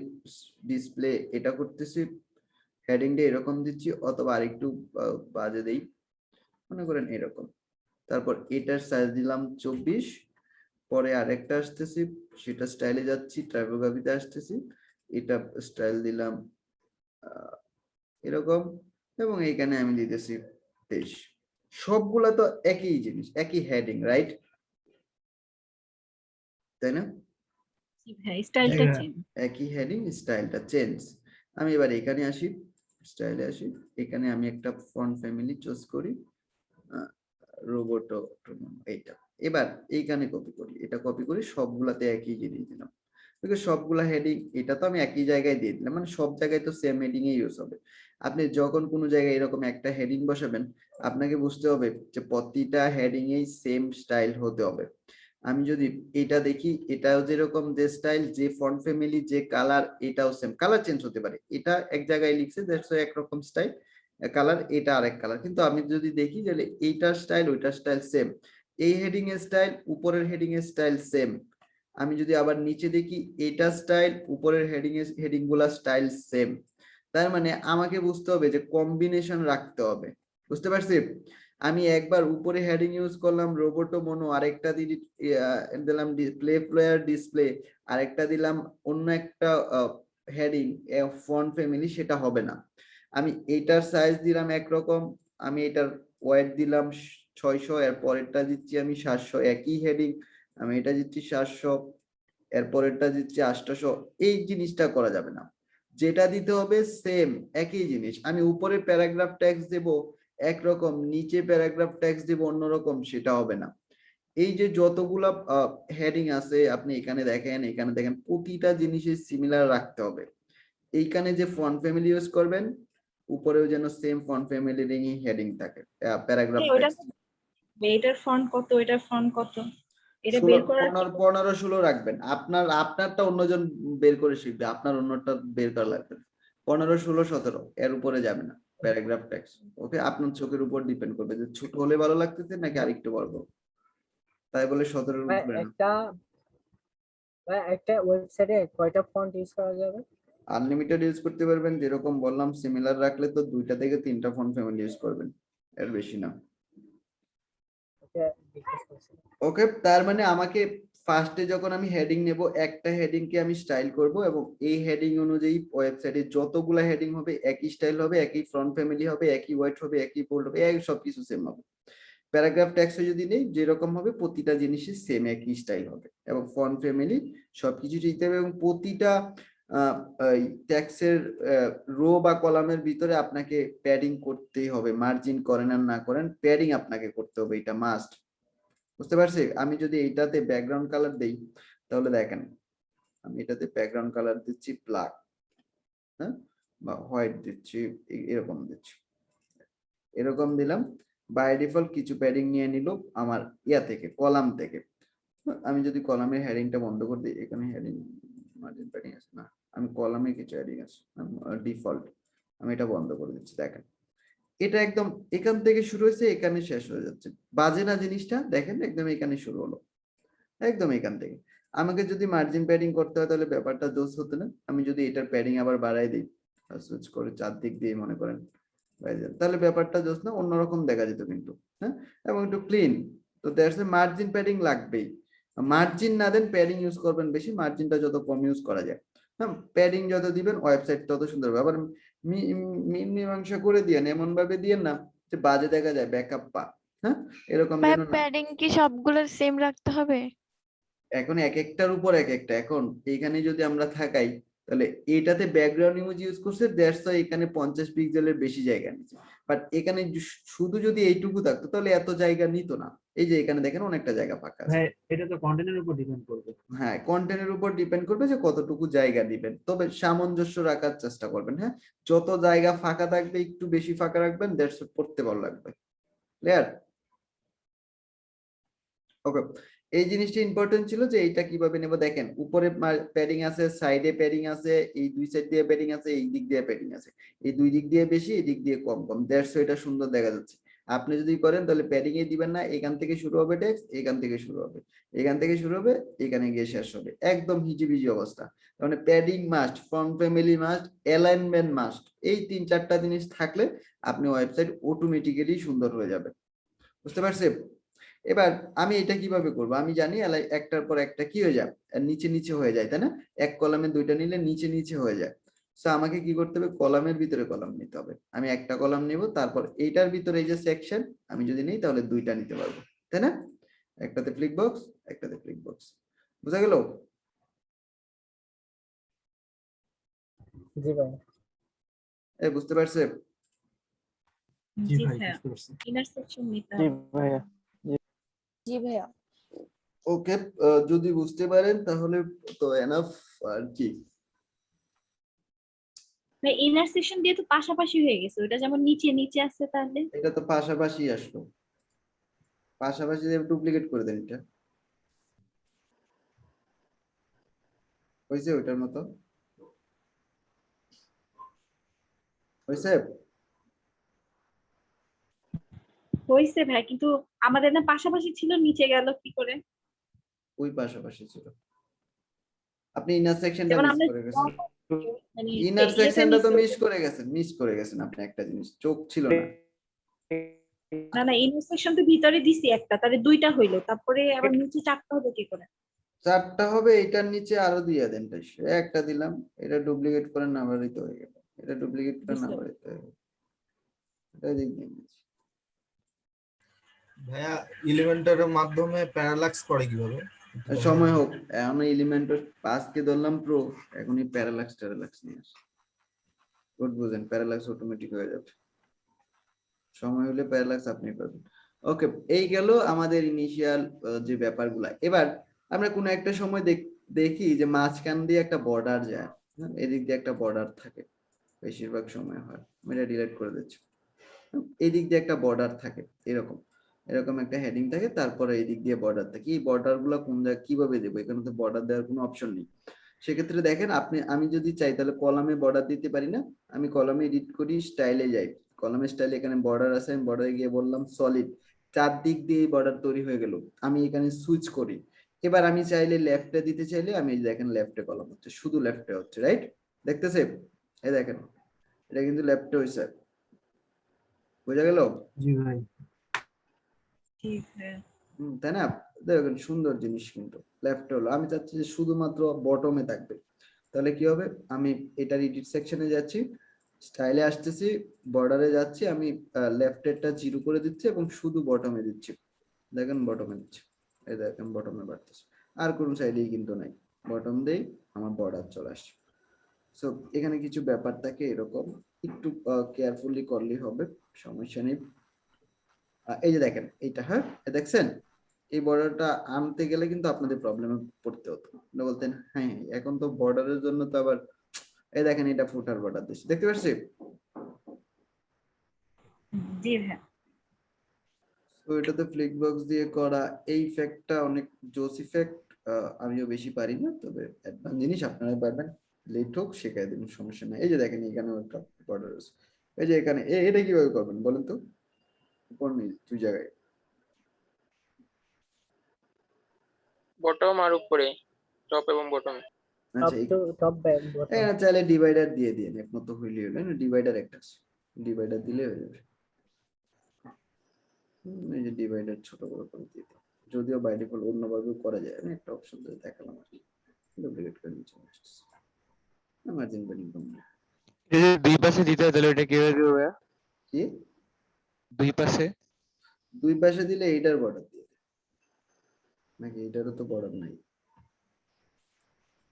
ডিসপ্লে এটা করতেছি, হেডিংটা এরকম দিচ্ছি, অথবা আরেকটু বাজে দেই, মনে করেন এরকম। তারপর এটার সাইজ দিলাম 24, পরে আরেকটা আসতেছি, সেটা স্টাইলে যাচ্ছি, ট্রাইপোগ্রাফিতে আসতেছি, এটা স্টাইল দিলাম এরকম, এবং এইখানে আমি দিতেছি 23। সবগুলা তো একই জিনিস, একই হেডিং, রাইট? তাই না? স্টাইলটা চেঞ্জ, একই হেডিং, স্টাইলটা চেঞ্জ। আমি এবার এখানে আসি, স্টাইলে আসি, এখানে আমি একটা ফন্ট ফ্যামিলি চুজ করি, রোবটো এইটা। এবার এইখানে কপি করি, এটা কপি করি, সবগুলাতে একই জিনিস দিলাম, সবগুলা হেডিং এটা তো আমি একই জায়গায় দিয়ে দিলাম, মানে সব জায়গায় তো সেম হেডিং এ ইউজ হবে। আপনি যখন কোনো জায়গায় এরকম একটা হেডিং বসাবেন, আপনাকে বুঝতে হবে যে প্রতিটা হেডিং এই সেম স্টাইল হতে হবে। আমি যদি এটা দেখি, এটাও যেরকম যে স্টাইল, যে ফন্ট ফ্যামিলি, যে কালার, এটাও সেম, কালার চেঞ্জ হতে পারে, এটা এক জায়গায় লিখছে দ্যাটস একরকম স্টাইল কালার, এটা আরেক কালার, কিন্তু আমি যদি দেখি যে এইটার স্টাইল ওইটার স্টাইল সেম, এই হেডিং এর স্টাইল উপরের হেডিং এর স্টাইল সেম। আমি যদি আবার নিচে দেখি এটা স্টাইল উপরের হেডিং গুলা স্টাইল সেম। তার মানে আমাকে বুঝতে হবে যে কম্বিনেশন রাখতে হবে, বুঝতে পারছি? আমি একবার উপরে হেডিং ইউজ করলাম রোবোটো মনো, আরেকটা দিলাম প্লে প্লেয়ার ডিসপ্লে, আরেকটা দিলাম অন্য একটা হেডিং ফন্ট ফ্যামিলি, সেটা হবে না। আমি এটার সাইজ দিলাম একরকম, আমি এটার ওয়েট দিলাম 600, এর পরেরটা দিচ্ছি আমি 700, একই হেডিং আমি এটা দিচ্ছি 700, এর পরেরটা দিচ্ছি 800। এই জিনিসটা করা যাবে না। যেটা দিতে হবে সেম একই জিনিস। আমি উপরে প্যারাগ্রাফ ট্যাক্স দেব একরকম, নিচে প্যারাগ্রাফ ট্যাক্স দেব অন্যরকম, সেটা হবে না। এই যে যতগুলা হেডিং আছে আপনি এখানে দেখেন প্রতিটা জিনিসের সিমিলার রাখতে হবে। এইখানে যে ফন্ট ফ্যামিলি ইউজ করবেন উপরেও যেন সেম ফন্ট ফ্যামিলির হেডিং থাকে, প্যারাগ্রাফ ওইটা টেক্সট। এটার ফন্ট কত, এটার ফন্ট কত, এটা বের করার 15 16 রাখবেন। আপনারটা অন্যজন বের করে শিখবে, আপনার অন্যটা বের করা লাগবে। 15 16 17 এর উপরে যাবে না প্যারাগ্রাফ টেক্সট। ওকে, আপনার চোখের উপর ডিপেন্ড করবে যে ছোট হলে ভালো লাগতেছে নাকি আরেকটু বড়। তাই বলে 17 এর উপরে না। একটা ওয়েবসাইটে কয়টা ফন্ট ইউজ করা যাবে? আনলিমিটেড ইউজ করতে পারবেন, যেরকম বললাম সিমিলার রাখলে তো 2টা থেকে 3টা ফন্ট ফ্যামিলি ইউজ করবেন, এর বেশি না। ওকে, তার মানে আমাকে ফার্স্টে যখন আমি হেডিং নেব একটা হেডিং কে আমি স্টাইল করব, এবং এই হেডিং অনুযায়ী ওয়েবসাইটে যতগুলা হেডিং হবে একই স্টাইল হবে, একই ফ্রন্ট ফ্যামিলি হবে, একই ওয়েট হবে, একই বোল্ড হবে, এক সবকিছু সেম হবে। প্যারাগ্রাফ ট্যাক্সে যদি নেই যেরকম হবে প্রতিটা জিনিসই সেম একই স্টাইল হবে, এবং ফন্ট ফ্যামিলি সবকিছু ঠিক হবে। এবং প্রতিটা ট্যাক্সের রো বা কলামের ভিতরে আপনাকে প্যাডিং করতেই হবে, মার্জিন করেন আর না করেন প্যাডিং আপনাকে করতে হবে, এটা মাস্ট। বুঝতে পারছি? আমি যদি এইটাতে ব্যাকগ্রাউন্ড কালার দেই তাহলে দেখেন আমি এটাতে ব্যাকগ্রাউন্ড কালার দিচ্ছি ব্ল্যাক, হ্যাঁ, বা হোয়াইট দিচ্ছি, এরকম দিচ্ছি, এরকম দিলাম। বাই ডিফল্ট কিছু প্যাডিং নিয়ে নিল আমার ইয়া থেকে, কলাম থেকে। আমি যদি কলামের হেডিংটা বন্ধ করে দিই, এখানে হেডিং মার্জিন প্যাডিং আছে না, আমি কলামে কিছু হেডিং আছে ডিফল্ট, আমি এটা বন্ধ করে দিচ্ছি। দেখেন এটা একদম এখান থেকে শুরু হয়েছে এখানে শেষ হয়ে যাচ্ছে, বাজে না জিনিসটা? দেখেন একদম এখানে শুরু হলো, একদম এখান থেকে। আমাকে যদি মার্জিন প্যাডিং করতে হয় তাহলে ব্যাপারটা জোস হতো না? আমি যদি এটার প্যাডিং আবার বাড়াই দিই, সুইচ করে চারদিক দিয়ে মনে করেন, তাহলে ব্যাপারটা জোস না? অন্যরকম দেখা যেত কিন্তু, হ্যাঁ, এবং একটু ক্লিন। তো দ্যাটস এ মার্জিন প্যাডিং লাগবেই। মার্জিন না দেন প্যাডিং ইউজ করবেন বেশি, মার্জিনটা যত কম ইউজ করা যায়, হ্যাঁ, প্যাডিং যত দিবেন ওয়েবসাইট তত সুন্দর হবে। আবার মীমাংসা করে দিয়েন, এমন ভাবে দিয়েন না যে বাজে দেখা যায় ব্যাকআপ পা, হ্যাঁ, এরকম ভাই যেন না। প্যাডিং কি সবগুলো সেম রাখতে হবে? এখন এক একটার উপর এক একটা। এখন এইখানে যদি আমরা থাকাই তাহলে এটাতে ব্যাকগ্রাউন্ড ইমেজ ইউজ করছে, দ্যাটস ওয়াই এখানে 50 পিক্সেলের বেশি জায়গা নিচ্ছে। বাট এখানে শুধু যদি এইটুকু থাকতো তাহলে এত জায়গা নিত না। এই যে এখানে দেখেন অনেকটা জায়গা ফাঁকা আছে। ভাই এটা তো কন্টেন্টের উপর ডিপেন্ড করবে। হ্যাঁ, কন্টেন্টের উপর ডিপেন্ড করবে যে কতটুকু জায়গা দিবেন, তবে সামঞ্জস্য রাখার চেষ্টা করবেন। হ্যাঁ, যত জায়গা ফাঁকা থাকবে একটু বেশি ফাঁকা রাখবেন, দ্যাটস পড়তে ভালো লাগবে। ক্লিয়ার? ওকে, এই জিনিসটা ইম্পর্টেন্ট ছিল যে এইটা কিভাবে নেব। দেখেন উপরে প্যাডিং আছে, সাইডে প্যাডিং আছে, এই দুই সাইড দিয়ে প্যাডিং আছে, এই দিক দিয়ে প্যাডিং আছে, এই দুই দিক দিয়ে বেশি, এই দিক দিয়ে কম কম, দ্যাটস এটা সুন্দর দেখা যাচ্ছে। আপনি যদি করেন তাহলে প্যাডিং এ দিবেন না, এখান থেকে শুরু হবে টেক্সট, এখান থেকে শুরু হবে, এখান থেকে শুরু হবে, এখানে গিয়ে শেষ হবে, একদম হিজিবিজি অবস্থা। মানে padding must, font family must, alignment must. এই 3-4টা জিনিস থাকলে আপনি ওয়েবসাইট অটোমেটিক্যালি সুন্দর হয়ে যাবে। বুঝতে পারছেন? এবার আমি এটা কিভাবে করব? আমি জানি একটার পর একটা কি হয়ে যায়, নিচে নিচে হয়ে যায়, তাই না? এক কলামে দুইটা নিলে নিচে নিচে হয়ে যায়। সো আমাকে কি করতে হবে? কলামের ভিতরে কলাম নিতে হবে। আমি একটা কলাম নিব, তারপর এইটার ভিতরে এই যে সেকশন আমি যদি নিই তাহলে দুইটা নিতে পারবো, তাই না? একটাতে ফ্লিক বক্স, একটাতে ফ্লিক বক্স। বুঝা গেল? জি ভাই। বুঝতে পারছে? জি জি ভাই ভাইয়া, বুঝতে পারছি। ইনার সেকশন নিতে জি হবে। ভাইয়া। জি ভাইয়া। ওকে, যদি বুঝতে পারেন তাহলে তো এনাফ আর কি। ভাই ইনার সেকশন দিয়ে তো পাশাপাশি হয়ে গেছে, ওটা যেমন নিচে নিচে আছে, তাহলে এটা তো পাশাপাশি আসলো, পাশাপাশি ডুপ্লিকেট করে দেন, এটা হয়েছে ওইটার মতো হয়েছে। হয়েছে ভাই, কিন্তু আমাদের না পাশাপাশি ছিল, নিচে গেল কি করে? ওই পাশাপাশি ছিল, আপনি ইনার সেকশনটা যেমন মিস আমরা করে গেছেন। মানে ইনার ইয়েটা সেকশনটা তো miss মিস করে গেছেন আপনি একটা জিনিস, চোখ ছিল না। না না, ইন্টারসেকশন তো ভিতরে দিছি একটা, তাহলে দুইটা হইলো, তারপরে আবার নিচে চারটা হবে কি করে? চারটা হবে, এটার নিচে আরো দিয়ে দেন, তাই একটা দিলাম, এটা ডুপ্লিকেট করে নাম্বারই তো হয়ে গেল, এটা ডুপ্লিকেট করে বুঝতে নাম্বারই তো হয়ে গেল, এটা দিক দিয়ে নিয়েছি। ভাইয়া এলিমেন্টারের মাধ্যমে প্যারালাক্স করে কিভাবে? সময় হোক, এখন এলিমেন্টর পাঁচকে ধরলাম প্রো, এখনই প্যারালাক্স নিয়ে আসে, কোড বুঝেন, প্যারালাক্স অটোমেটিক হয়ে যাবে, সময় হলে প্যারালাক্স আপনি পাবেন। ওকে, এই গেল আমাদের ইনিশিয়াল যে ব্যাপারগুলা। এবার আমরা কোনো একটা সময় দেখি যে মাঝখান দিয়ে একটা বর্ডার যায়, হ্যাঁ, এদিক দিয়ে একটা বর্ডার থাকে, বেশিরভাগ সময় হয়, আমি এটা ডিলিট করে দিচ্ছি। এদিক দিয়ে একটা বর্ডার থাকে, এরকম একটা হেডিং থাকে, তারপরে এই দিক দিয়ে বর্ডার থাকে। এই বর্ডার গুলো কোন জায়গায় কিভাবে দেবো, এখানে তো বর্ডার দেওয়ার কোনো অপশন নেই। সেক্ষেত্রে দেখেন, আমি যদি চাই তাহলে কলামে বর্ডার দিতে পারি না, আমি কলামে এডিট করি, স্টাইলে যাই, কলামের স্টাইলে এখানে বর্ডার আছে, আমি বর্ডারে গিয়ে বললাম সলিড, চারদিক দিয়ে বর্ডার তৈরি হয়ে গেল, আমি এখানে সুইচ করি। এবার আমি চাইলে লেফটে দিতে চাইলে আমি দেখেন লেফটে কলাম হচ্ছে, শুধু লেফটে হচ্ছে, রাইট? দেখতেছে, এই দেখেন এটা কিন্তু লেফটে হয়েছে, বোঝা গেল? জি ভাই। ঠিক হ্যাঁ। তাই না? দেখেন সুন্দর জিনিস, কিন্তু লেফটে হলো, আমি চাচ্ছি যে শুধুমাত্র বটমে থাকবে, তাহলে কি হবে, আমি এটার এডিট সেকশনে যাচ্ছি, স্টাইলে আসতেছি, বর্ডারে যাচ্ছি, আমি লেফটেরটা 0 করে দিচ্ছি এবং শুধু বটমে দিচ্ছি, দেখেন বটমে দিচ্ছি, এই দেখেন বটমে বাড়তেছে, আর কোন সাইডেই কিন্তু নাই, বটম দেই আমার বর্ডার চলে আসছে। সো এখানে কিছু ব্যাপার থাকে এরকম, একটু কেয়ারফুলি করলেই হবে, সমস্যা নেই। এই যে দেখেন এইটা, হ্যাঁ দেখছেন, এই বর্ডারটা আনতে গেলে কিন্তু আপনাদের প্রবলেমে পড়তে হতো, বলতেন হ্যাঁ এখন তো বর্ডারের জন্য তো আবার, এই দেখেন এটা ফুটার বর্ডার দিচ্ছি, দেখতে পাচ্ছি? জি হ্যাঁ। তো এটাতে ফ্লিক বক্স দিয়ে করা এই ইফেক্টটা অনেক জোস ইফেক্ট, আমিও বেশি পারি না, তবে অ্যাডভান্স জিনিস আপনারা পারবেন, লেট হোক শেখাই দিন, সমস্যা নেই। এই যে দেখেন এখানেও একটা বর্ডার আছে, এই যে এখানে এটা কিভাবে করবেন বলেন তো, উপর নিচ দুই জায়গায়, বটম আর উপরে, টপ এবং বটম। আচ্ছা টপ এখানে চাইলে ডিভাইডার দিয়ে দিন, একমতো হইলে হলো না, ডিভাইডার একটা আছে, ডিভাইডার দিলে হয়ে যাবে। এই যে ডিভাইডার ছোট বড় করে দিয়ে দিন, যদিও বাই ডিফল্ট অন্যভাবেও করা যায়, আমি একটা অপশন দিয়ে দেখালাম আর কি, ডুপ্লিকেট করে নিচে আসছে, মার্জিন বাড়ি কম না। এই যে দুই পাশে দিতে হয়, তাহলে এটা কিভাবে দিব ভাইয়া? কি দুই পাশে? দুই পাশে দিলে এইটার বর্ডার দিয়ে দেন, নাকি এটারও তো বর্ডার নাই,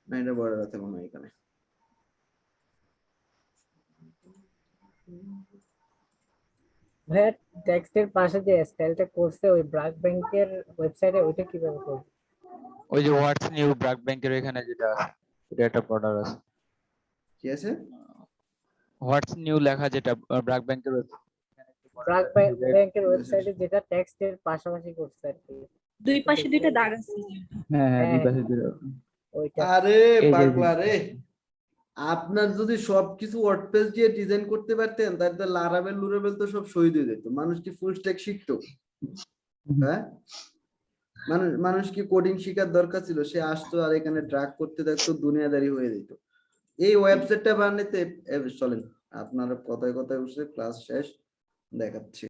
না এটা বর্ডার আছে মনে হয় এখানে, ভাইয়া টেক্সটের পাশে যে স্টাইলটা করছে ওই ব্রাক ব্যাংকের ওয়েবসাইটে, ওইটা কিভাবে করব? ওই যে হোয়াটস নিউ ব্র্যাক ব্যাংকের এখানে যেটা আছে, এটা একটা বর্ডার আছে। কি আছে? হোয়াটস নিউ লেখা যেটা ব্র্যাক ব্যাংকের ব্রাক ব্যাংকের ওয়েবসাইটে যেটা টেক্সটের পাশাপাশি করছে আর কি। দুই পাশে দুইটা দাগ আছে। হ্যাঁ হ্যাঁ, দুই হ্যাঁ, পাশে দুটো। ওইটা। আরে এই যে পাগলা রে, আপনার যদি সবকিছু ওয়ার্ডপ্রেস দিয়ে ডিজাইন করতে পারতেন তাহলে তো লারাবেল লুরাবেল তো সব শহীদ হয়ে যেত, মানুষ কি ফুল স্ট্যাক শিখতো? হ্যাঁ, মানুষ কি কোডিং শেখার দরকার ছিল? সে আসতো আর এখানে ড্রাগ করতে থাকতো, দুনিয়াদারি হয়ে যেত। এই ওয়েবসাইটটা বানাতে চলেন, আপনার কথায় কথায় বসে ক্লাস শেষ, দেখাচ্ছি।